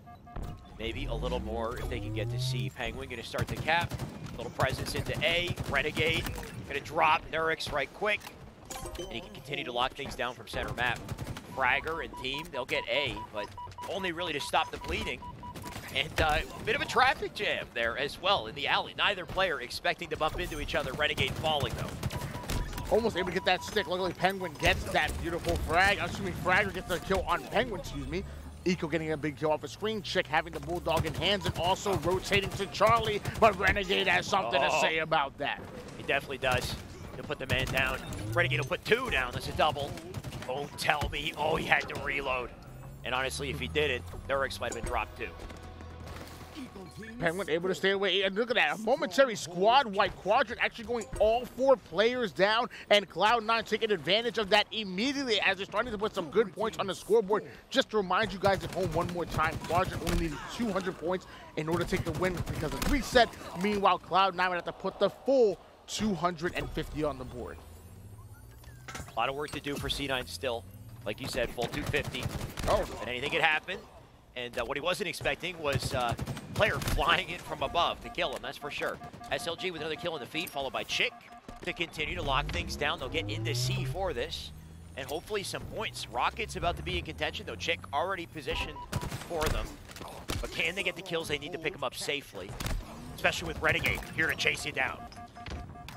Maybe a little more if they can get to C. Penguin going to start the cap. Little presence into A. Renegade going to drop Nurix right quick. And he can continue to lock things down from center map. Fragger and team, they'll get A, but only really to stop the bleeding. And a bit of a traffic jam there as well in the alley. Neither player expecting to bump into each other. Renegade falling though. Almost able to get that stick. Luckily Penguin gets that beautiful frag. Assuming Fragger gets the kill on Penguin, excuse me. Eco getting a big kill off a screen. Chick having the Bulldog in hands and also rotating to Charlie, but Renegade has something to say about that. He definitely does. He'll put the man down. Renegade will put 2 down. That's a double. Don't tell me. Oh, he had to reload. And honestly, if he didn't, Nurix might have been dropped too. Penguin able to stay away. And look at that. A momentary squad wipe. Quadrant actually going all 4 players down. And CLOUD9 taking advantage of that immediately as they're starting to put some good points on the scoreboard. Just to remind you guys at home one more time, Quadrant only needed 200 points in order to take the win because of reset. Meanwhile, CLOUD9 would have to put the full 250 on the board. A lot of work to do for C9 still. Like you said, full 250. And anything could happen. And what he wasn't expecting was player flying in from above to kill him, that's for sure. SLG with another kill in the feed, followed by Chick to continue to lock things down. They'll get into C for this. And hopefully some points. Rockets about to be in contention, though. Chick already positioned for them. But can they get the kills they need to pick them up safely? especially with Renegade here to chase you down.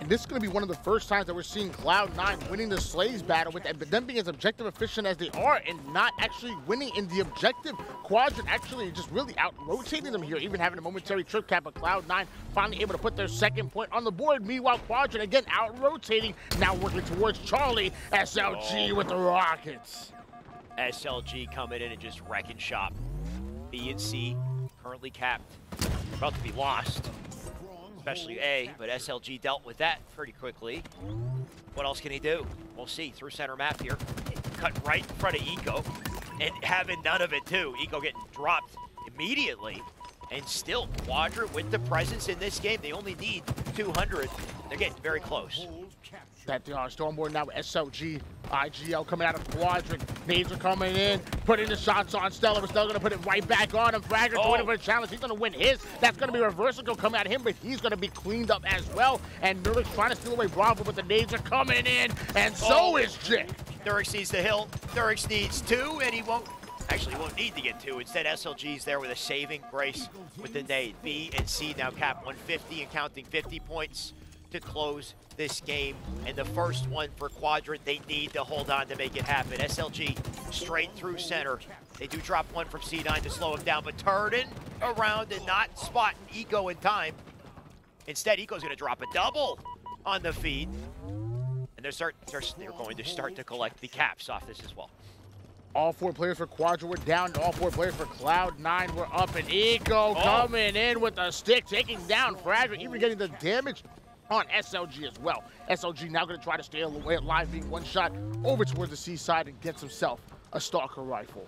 And this is going to be one of the first times that we're seeing Cloud9 winning the Slays battle, with them being as objective efficient as they are and not actually winning in the objective. Quadrant actually just really out-rotating them here, even having a momentary trip cap, but Cloud9 finally able to put their second point on the board. Meanwhile, Quadrant again out-rotating, now working towards Charlie. SLG with the Rockets. SLG coming in and just wrecking shop. B and C currently capped, about to be lost. Especially A, but SLG dealt with that pretty quickly. What else can he do? We'll see. Through center map here. Cut right in front of Eco, and having none of it too. Eco getting dropped immediately, and still Quadrant with the presence in this game. They only need 200. They're getting very close. That Stormboard now with SLG, IGL coming out of Quadrant. Nades are coming in, putting the shots on Stellar, but Stellar gonna put it right back on him. Fragger going for a challenge. He's gonna win his. That's gonna be reversal coming at him, but he's gonna be cleaned up as well. And Nurix trying to steal away Bravo, but the nades are coming in, and so is Jik. Nurix needs the hill. Nurix needs 2, and he won't need to get 2. Instead, SLG's there with a saving grace with the nade. B and C now cap 150 and counting 50 points to close this game, and the first one for Quadrant they need to hold on to make it happen. SLG straight through center. They do drop one from C9 to slow him down, but turning around and not spotting Eco in time. Instead, Eco's gonna drop a double on the feed, and they're going to start to collect the caps off this as well. All 4 players for Quadrant were down, and all 4 players for Cloud9 were up, and Eco coming in with a stick, taking down Fragger, even getting the damage on SLG as well. SLG now going to try to stay alive, being one shot over towards the C side, and gets himself a Stalker rifle.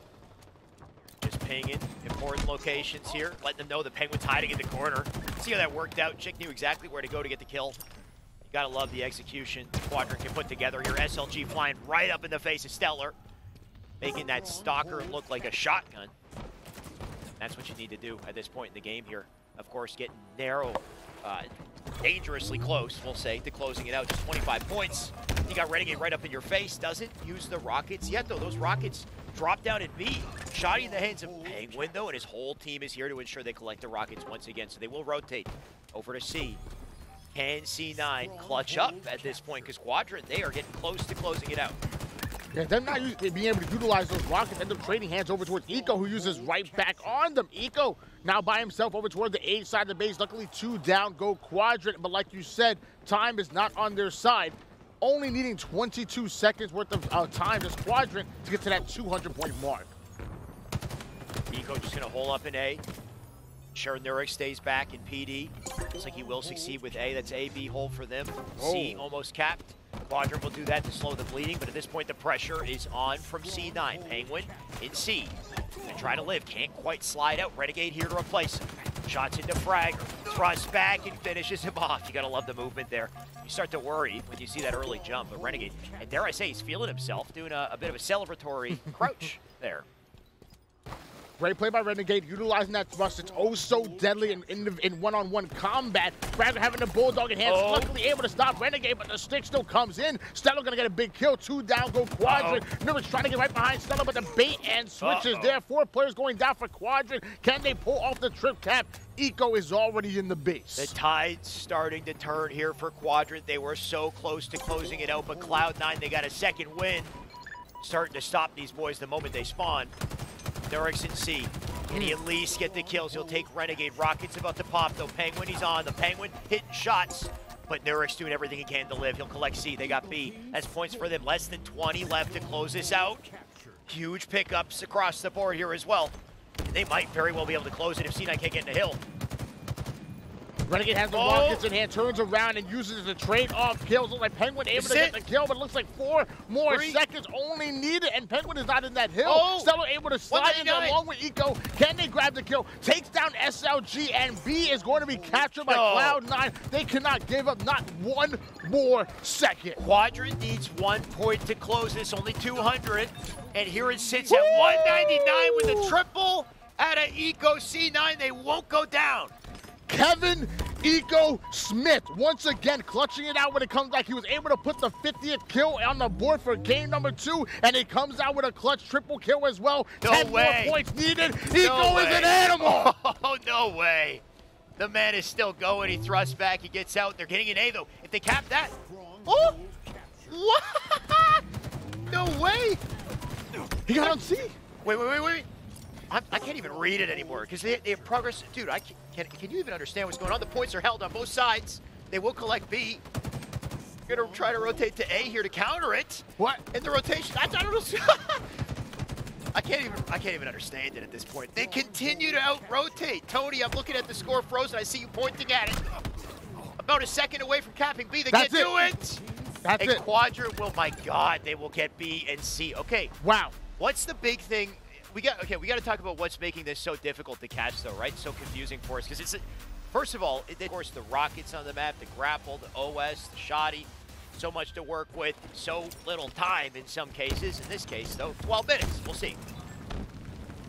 Just pinging important locations here, letting them know the Penguin's hiding in the corner. See how that worked out. Chick knew exactly where to go to get the kill. You gotta love the execution Quadrant can put together here. SLG flying right up in the face of Stellar, making that Stalker look like a shotgun. That's what you need to do at this point in the game here. Of course, getting narrow, dangerously close, we'll say, to closing it out. Just 25 points. You got Renegade right up in your face. Doesn't use the rockets yet, though. Those rockets drop down at B. Shoddy in the hands of Penguin, though, and his whole team is here to ensure they collect the rockets once again. So they will rotate over to C. Can C9 clutch up at this point? Because Quadrant, they are getting close to closing it out. Yeah, them not being able to utilize those rockets, end up trading hands over towards Eco, who uses right back on them. Eco now by himself over towards the A side of the base. Luckily, 2 down, go Quadrant. But like you said, time is not on their side. Only needing 22 seconds worth of time as Quadrant to get to that 200-point mark. Eco just going to hole up in A. Sure, Nurix stays back in PD. Looks like he will succeed with A. That's A-B hole for them. C almost capped. Quadrant will do that to slow the bleeding, but at this point the pressure is on from C9. Penguin in C. And try to live. Can't quite slide out. Renegade here to replace him. Shots into Fragger. Thrusts back and finishes him off. You gotta love the movement there. You start to worry when you see that early jump, but Renegade, and dare I say, he's feeling himself, doing a bit of a celebratory crouch there. Great play by Renegade, utilizing that thrust. It's oh so deadly in one-on-one combat. Fragger having the bulldog in hand, luckily able to stop Renegade, but the stick still comes in. Stellar gonna get a big kill. 2 down, go Quadrant. Nurix trying to get right behind Stellar, but the bait and switch is there. 4 players going down for Quadrant. Can they pull off the trip cap? Eco is already in the base. The tide's starting to turn here for Quadrant. They were so close to closing it out, but Cloud9, they got a second win. Starting to stop these boys the moment they spawn. Nurix in C. Can he at least get the kills? He'll take Renegade. Rocket's about to pop, though. Penguin, he's on. The Penguin hitting shots, but Nurix doing everything he can to live. He'll collect C. They got B. That's points for them. Less than 20 left to close this out. Huge pickups across the board here as well. They might very well be able to close it if C9 can't get in the hill. Renegade has the rockets in hand, turns around and uses it to trade off kills. Looks like Penguin able to get the kill, but it looks like 4 more seconds only needed, and Penguin is not in that hill. Stellar able to slide in along with Eco. Can they grab the kill? Takes down SLG, and B is going to be captured by Cloud9. They cannot give up not 1 more second. Quadrant needs 1 point to close this, only 200, and here it sits at 199 with a triple out of Eco C9. They won't go down. Kevin Eco Smith once again clutching it out when it comes back. He was able to put the 50th kill on the board for game number 2, and he comes out with a clutch triple kill as well. 10 more points needed. Eco is an animal. Oh, no way. The man is still going. He thrusts back. He gets out. They're getting an A, though. If they cap that. Oh! What? No way! He got on C. Wait. I can't even read it anymore because they have progress. Dude, can you even understand what's going on? The points are held on both sides. They will collect B. They're going to try to rotate to A here to counter it. What? And the rotation. I don't know. I can't even understand it at this point. They continue to out-rotate. Tony, I'm looking at the score frozen. I see you pointing at it. About a second away from capping B. They can't do it. That's it. Quadrant will, my God, they will get B and C. Okay. Wow. What's the big thing? We got to talk about what's making this so difficult to catch, though, right? So confusing for us because it's, first of all, of course, the rockets on the map, the grapple, the OS, the shoddy. So much to work with, so little time in some cases. In this case, though, 12 minutes. We'll see.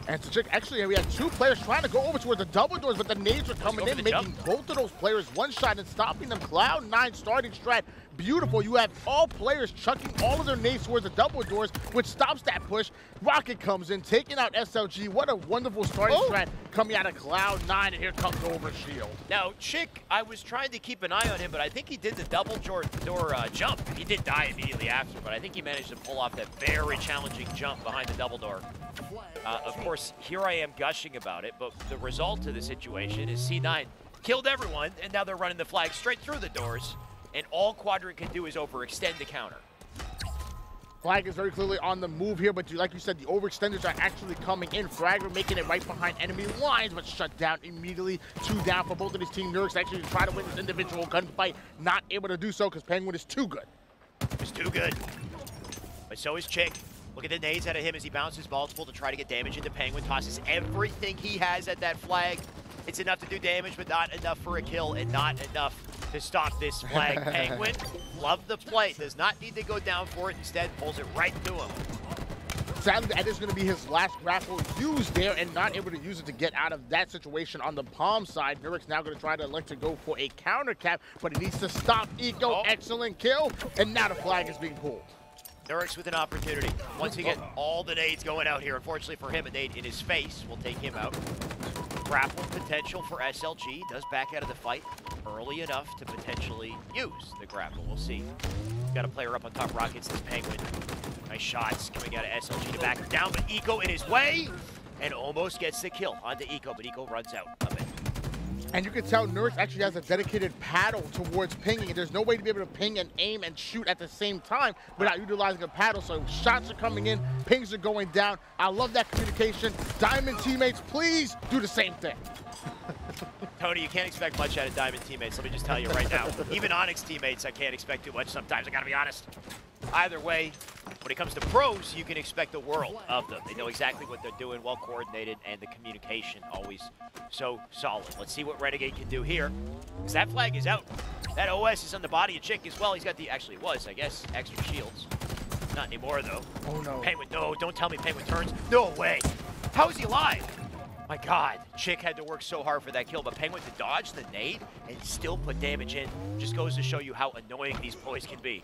And so check, actually, we had two players trying to go over towards the double doors, but the nades are coming in, making both of those players one shot and stopping them. CLOUD9 starting strat. Beautiful. You have all players chucking all of their nades towards the double doors, which stops that push. Rocket comes in, taking out SLG. What a wonderful starting strat coming out of CLOUD9, and here comes over shield. Now, Chick, I was trying to keep an eye on him, but I think he did the double door jump. He did die immediately after, but I think he managed to pull off that very challenging jump behind the double door. Of course, here I am gushing about it, but the result of the situation is C9 killed everyone, and now they're running the flag straight through the doors, and all Quadrant can do is overextend the counter. Flag is very clearly on the move here, but like you said, the overextenders are actually coming in. Fragger making it right behind enemy lines, but shut down immediately. 2 down for both of these team. Nurx actually try to win this individual gunfight, not able to do so because Penguin is too good. It's too good. But so is Chick. Look at the nades out of him as he bounces multiple to try to get damage into Penguin. Tosses everything he has at that flag. It's enough to do damage, but not enough for a kill and not enough to stop this flag. Penguin, love the play. Does not need to go down for it. Instead, pulls it right to him. Sadly, that is going to be his last grapple used there and not able to use it to get out of that situation on the palm side. Nurx now going to try to elect to go for a counter cap, but he needs to stop Eco. Excellent kill, and now the flag is being pulled. Nurx with an opportunity. Once again, all the nades going out here. Unfortunately for him, a nade in his face will take him out. Grapple potential for SLG. Does back out of the fight early enough to potentially use the grapple. We'll see. Got a player up on top. Rockets this Penguin. Nice shots coming out of SLG to back him down, but Eco in his way and almost gets the kill onto Eco, but Eco runs out of it. And you can tell Nurx actually has a dedicated paddle towards pinging. There's no way to be able to ping and aim and shoot at the same time without utilizing a paddle. So shots are coming in, pings are going down. I love that communication. Diamond teammates, please do the same thing. Tony, you can't expect much out of Diamond teammates, let me just tell you right now. Even Onyx teammates, I can't expect too much sometimes, I gotta be honest. Either way, when it comes to pros, you can expect the world of them. They know exactly what they're doing, well coordinated, and the communication always so solid. Let's see what Renegade can do here, because that flag is out. That OS is on the body of Chick as well. He's got the, actually it was, I guess, extra shields. Not anymore though. Oh no. Penguin, no, don't tell me Penguin turns. No way. How is he alive? My God, Chick had to work so hard for that kill, but Penguin to dodge the nade and still put damage in just goes to show you how annoying these boys can be.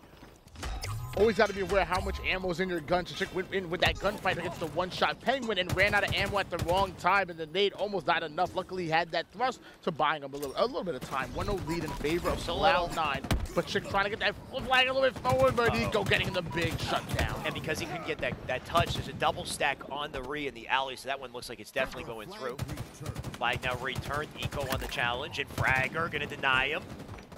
Always got to be aware how much ammo is in your gun. Chick went in with that gunfight against the one-shot Penguin and ran out of ammo at the wrong time, and the nade almost not enough. Luckily, he had that thrust to buying him a little bit of time. 1-0 lead in favor of CLOUD9, but Chick trying to get that flag a little bit forward, but Eco getting the big shutdown. And because he couldn't get that touch, there's a double stack on the re in the alley, so that one looks like it's definitely going through. Flag now returned. Eco on the challenge, and Fragger going to deny him.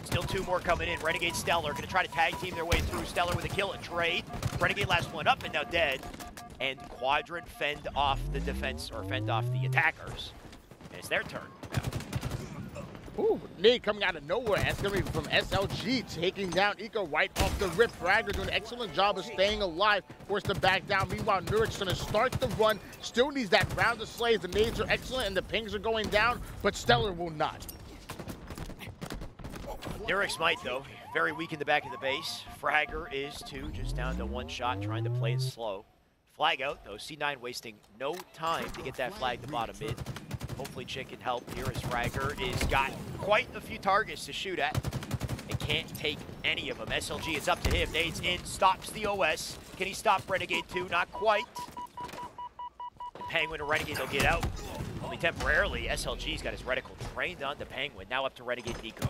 Still 2 more coming in. Renegade, Stellar going to try to tag team their way through. Stellar with a kill and trade. Renegade last one up and now dead. And Quadrant fend off the defense, or fend off the attackers. And it's their turn now. Ooh, nade coming out of nowhere. That's going to be from SLG, taking down Eco right off the rip. Fragger doing an excellent job of staying alive, forced to back down. Meanwhile, Nurx going to start the run. Still needs that round of slays. The nades are excellent and the pings are going down, but Stellar will not. Nurx might, though. Very weak in the back of the base. Fragger is 2, just down to 1 shot, trying to play it slow. Flag out, though. C9 wasting no time to get that flag to bottom mid. Hopefully Chick can help here as Fragger is got quite a few targets to shoot at. And can't take any of them. SLG is up to him. Nades in, stops the OS. Can he stop Renegade 2? Not quite. And Penguin and Renegade, they'll get out. only temporarily. SLG's got his reticle trained on the Penguin. Now up to Renegade Nico.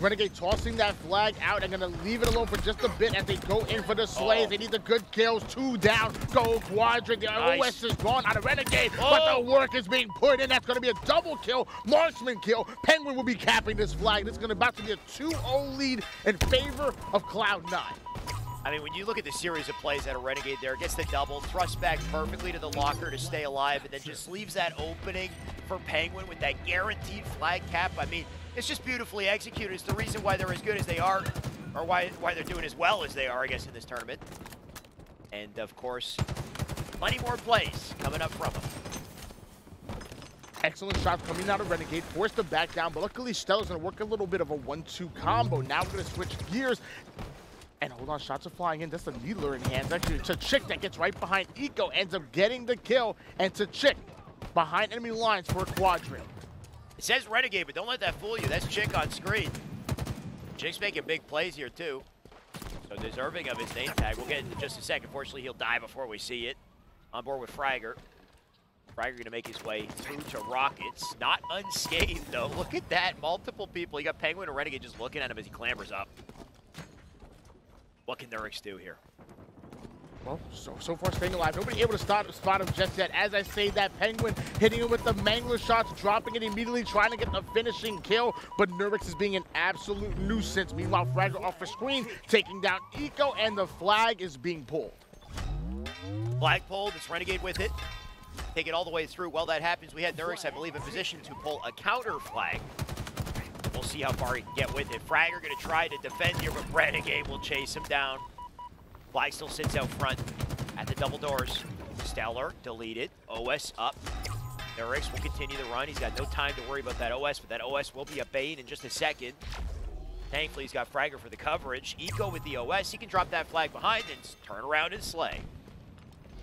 Renegade tossing that flag out and gonna leave it alone for just a bit as they go in for the slays. They need the good kills. 2 down. Go Quadrant. The OS is gone out of Renegade, but the work is being put in. That's gonna be a double kill, marksman kill. Penguin will be capping this flag. This is gonna about to be a 2-0 lead in favor of CLOUD9. I mean, when you look at the series of plays out of Renegade there, gets the double, thrusts back perfectly to the locker to stay alive, and then just leaves that opening for Penguin with that guaranteed flag cap. I mean, it's just beautifully executed. It's the reason why they're as good as they are, or why they're doing as well as they are, I guess, in this tournament. And, of course, plenty more plays coming up from them. Excellent shots coming out of Renegade, forced to back down, but luckily Stellar's gonna work a little bit of a 1-2 combo. Now we're gonna switch gears. And hold on, shots are flying in. That's a needler in hands. Actually, to Chick that gets right behind Eco, ends up getting the kill. And to Chick behind enemy lines for a Quadrant. It says Renegade, but don't let that fool you. That's Chick on screen. Chick's making big plays here, too. So deserving of his name tag. We'll get into just a second. Fortunately, he'll die before we see it. On board with Fragger. Fragger going to make his way through to Rockets. Not unscathed, though. Look at that. Multiple people. You got Penguin and Renegade just looking at him as he clambers up. What can Nurix do here? Well, so far staying alive. Nobody able to spot him just yet. As I say that, Penguin hitting him with the mangler shots, dropping it immediately, trying to get the finishing kill. But Nurix is being an absolute nuisance. Meanwhile, Fragger off the screen, taking down Eco, and the flag is being pulled. Flag pulled. It's Renegade with it. Take it all the way through. While that happens, we had Nurix, I believe, in position to pull a counter flag. We'll see how far he can get with it. Fragger going to try to defend here, but Renegade will chase him down. Flag still sits out front at the double doors. Stellar deleted. OS up. Nurix will continue the run. He's got no time to worry about that OS, but that OS will be a bait in just a second. Thankfully, he's got Fragger for the coverage. Eco with the OS. He can drop that flag behind and turn around and slay.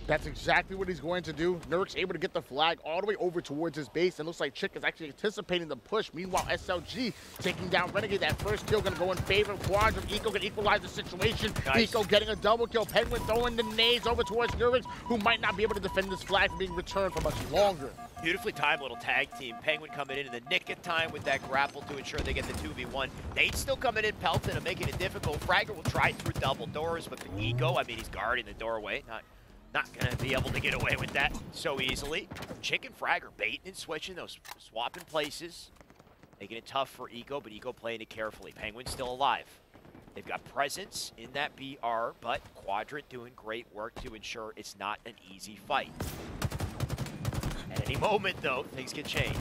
That's exactly what he's going to do. Nurix able to get the flag all the way over towards his base, and looks like Chick is actually anticipating the push. Meanwhile, SLG taking down Renegade. That first kill going to go in favor of Quadrant. Eco can equalize the situation. Nice. Eco getting a double kill. Penguin throwing the nades over towards Nurix, who might not be able to defend this flag from being returned for much longer. Beautifully timed little tag team. Penguin coming in the nick of time with that grapple to ensure they get the 2v1. Nate still coming in, pelting and making it difficult. Fragger will try through double doors, but the Eco, I mean, he's guarding the doorway. Not going to be able to get away with that so easily. Chick and Fragger baiting and switching, those swapping places. Making it tough for Eco, but Eco playing it carefully. Penguin's still alive. They've got presence in that BR, but Quadrant doing great work to ensure it's not an easy fight. At any moment, though, things can change.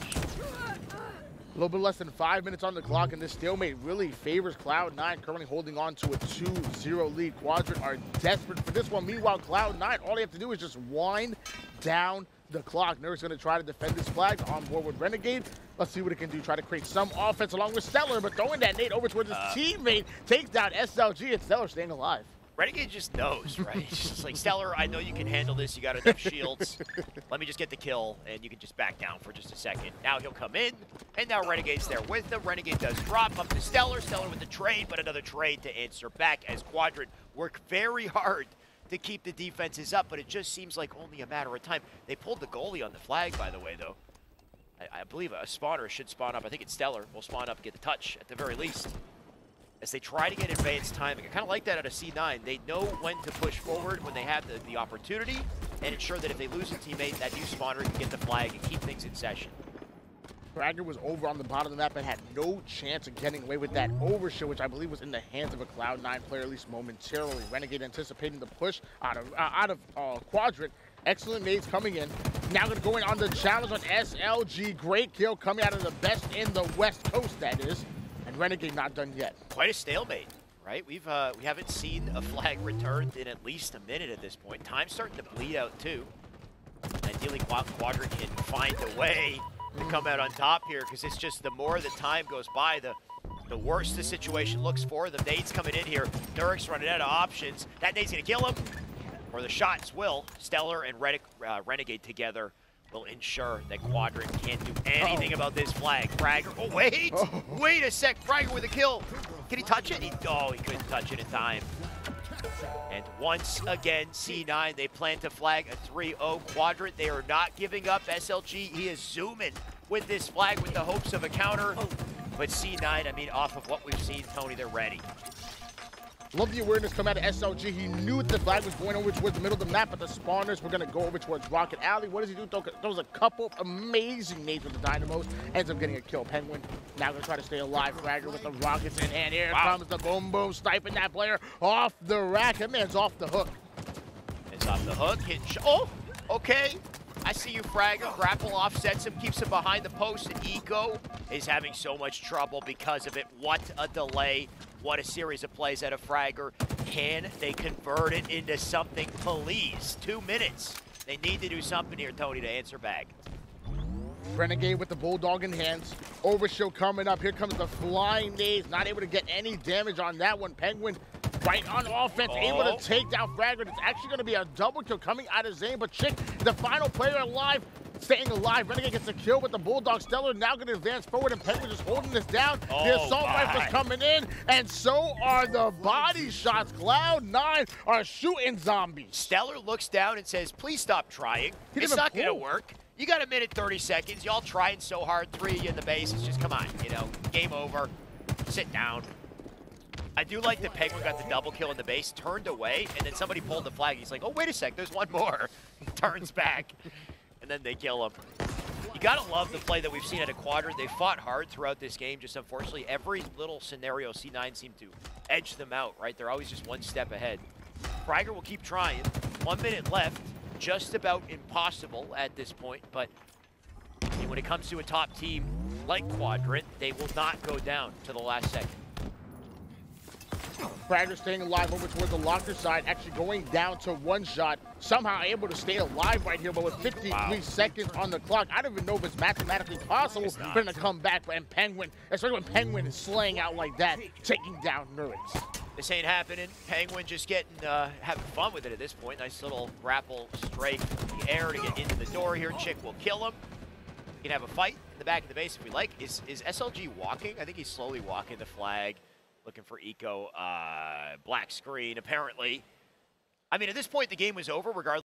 A little bit less than 5 minutes on the clock, and this stalemate really favors CLOUD9, currently holding on to a 2-0 lead. Quadrant are desperate for this one. Meanwhile, CLOUD9, all they have to do is just wind down the clock. Nurix going to try to defend this flag on board with Renegade. Let's see what it can do. Try to create some offense along with Stellar, but throwing that nade over towards his teammate takes down SLG, and Stellar staying alive. Renegade just knows, right? It's just like, Stellar, I know you can handle this. You got enough shields. Let me just get the kill, and you can just back down for just a second. Now he'll come in, and now Renegade's there with him. Renegade does drop up to Stellar. Stellar with the trade, but another trade to answer back as Quadrant work very hard to keep the defenses up, but it just seems like only a matter of time. They pulled the goalie on the flag, by the way, though. I believe a spawner should spawn up. I think it's Stellar. Will spawn up and get the touch at the very least. As they try to get advanced timing. I kind of like that out of C9. They know when to push forward when they have the opportunity and ensure that if they lose a teammate, that new spawner can get the flag and keep things in session. Fragger was over on the bottom of the map and had no chance of getting away with that overshield, which I believe was in the hands of a CLOUD9 player, at least momentarily. Renegade anticipating the push out of Quadrant. Excellent nades coming in. Now going to go in on the challenge on SLG. Great kill coming out of the best in the West Coast, that is. And Renegade not done yet. Quite a stalemate, right? We haven't seen a flag returned in at least a minute at this point. Time's starting to bleed out too. Ideally, Quadrant can find a way to come out on top here, because it's just the more the time goes by, the worse the situation looks for them. Nade's coming in here. Nurix running out of options. That nade's going to kill him, or the shots will. Stellar and Renegade together will ensure that Quadrant can't do anything about this flag. Fragger, oh wait! Wait a sec, Fragger with a kill. Can he touch it? Oh, he couldn't touch it in time. And once again, C9, they plan to flag a 3-0 Quadrant. They are not giving up. SLG, he is zooming with this flag with the hopes of a counter. But C9, I mean, off of what we've seen, Tony, they're ready. Love the awareness come out of SLG. He knew the flag was going over towards the middle of the map, but the spawners were going to go over towards Rocket Alley. What does he do? Throws a couple of amazing nades with the Dynamos. Ends up getting a kill. Penguin now going to try to stay alive. Fragger with the rockets in hand. Here comes the boom boom, sniping that player off the rack. That man's off the hook. It's off the hook. Oh, okay. I see you, Fragger. Grapple offsets him, keeps him behind the post, and Eco is having so much trouble because of it. What a delay. What a series of plays out of Fragger. Can they convert it into something, please? 2 minutes. They need to do something here, Tony, to answer back. Renegade with the Bulldog in hands. Overshield coming up. Here comes the flying nades. Not able to get any damage on that one. Penguin right on offense, able to take down Fragger. It's actually going to be a double kill coming out of Zane, but Chick, the final player alive, staying alive. Renegade gets a kill with the Bulldog. Stellar now going to advance forward, and Penguin just holding this down. The assault rifles coming in, and so are the body shots. CLOUD9 are shooting zombies. Stellar looks down and says, please stop trying. It's not going to work. You got a minute 30 seconds. Y'all trying so hard. 3 in the base. It's just, come on, you know, game over. Sit down. I do like that Penguin got the double kill in the base, turned away, and then somebody pulled the flag. He's like, oh, wait a sec, there's one more. He turns back, and then they kill him. You gotta love the play that we've seen at a Quadrant. They fought hard throughout this game, just unfortunately, every little scenario, C9 seemed to edge them out, right? They're always just one step ahead. Fragger will keep trying. 1 minute left, just about impossible at this point, but when it comes to a top team like Quadrant, they will not go down to the last second. Fragger staying alive over towards the locker side, actually going down to 1 shot. Somehow able to stay alive right here, but with 53 seconds on the clock, I don't even know if it's mathematically possible for him to come back. And Penguin, especially when Penguin is slaying out like that, taking down Nurix. This ain't happening. Penguin just getting, having fun with it at this point. Nice little grapple straight in the air to get into the door here. Chick will kill him. We can have a fight in the back of the base if we like. Is SLG walking? I think he's slowly walking the flag. Looking for Eco, black screen, apparently. I mean, at this point, the game was over, regardless.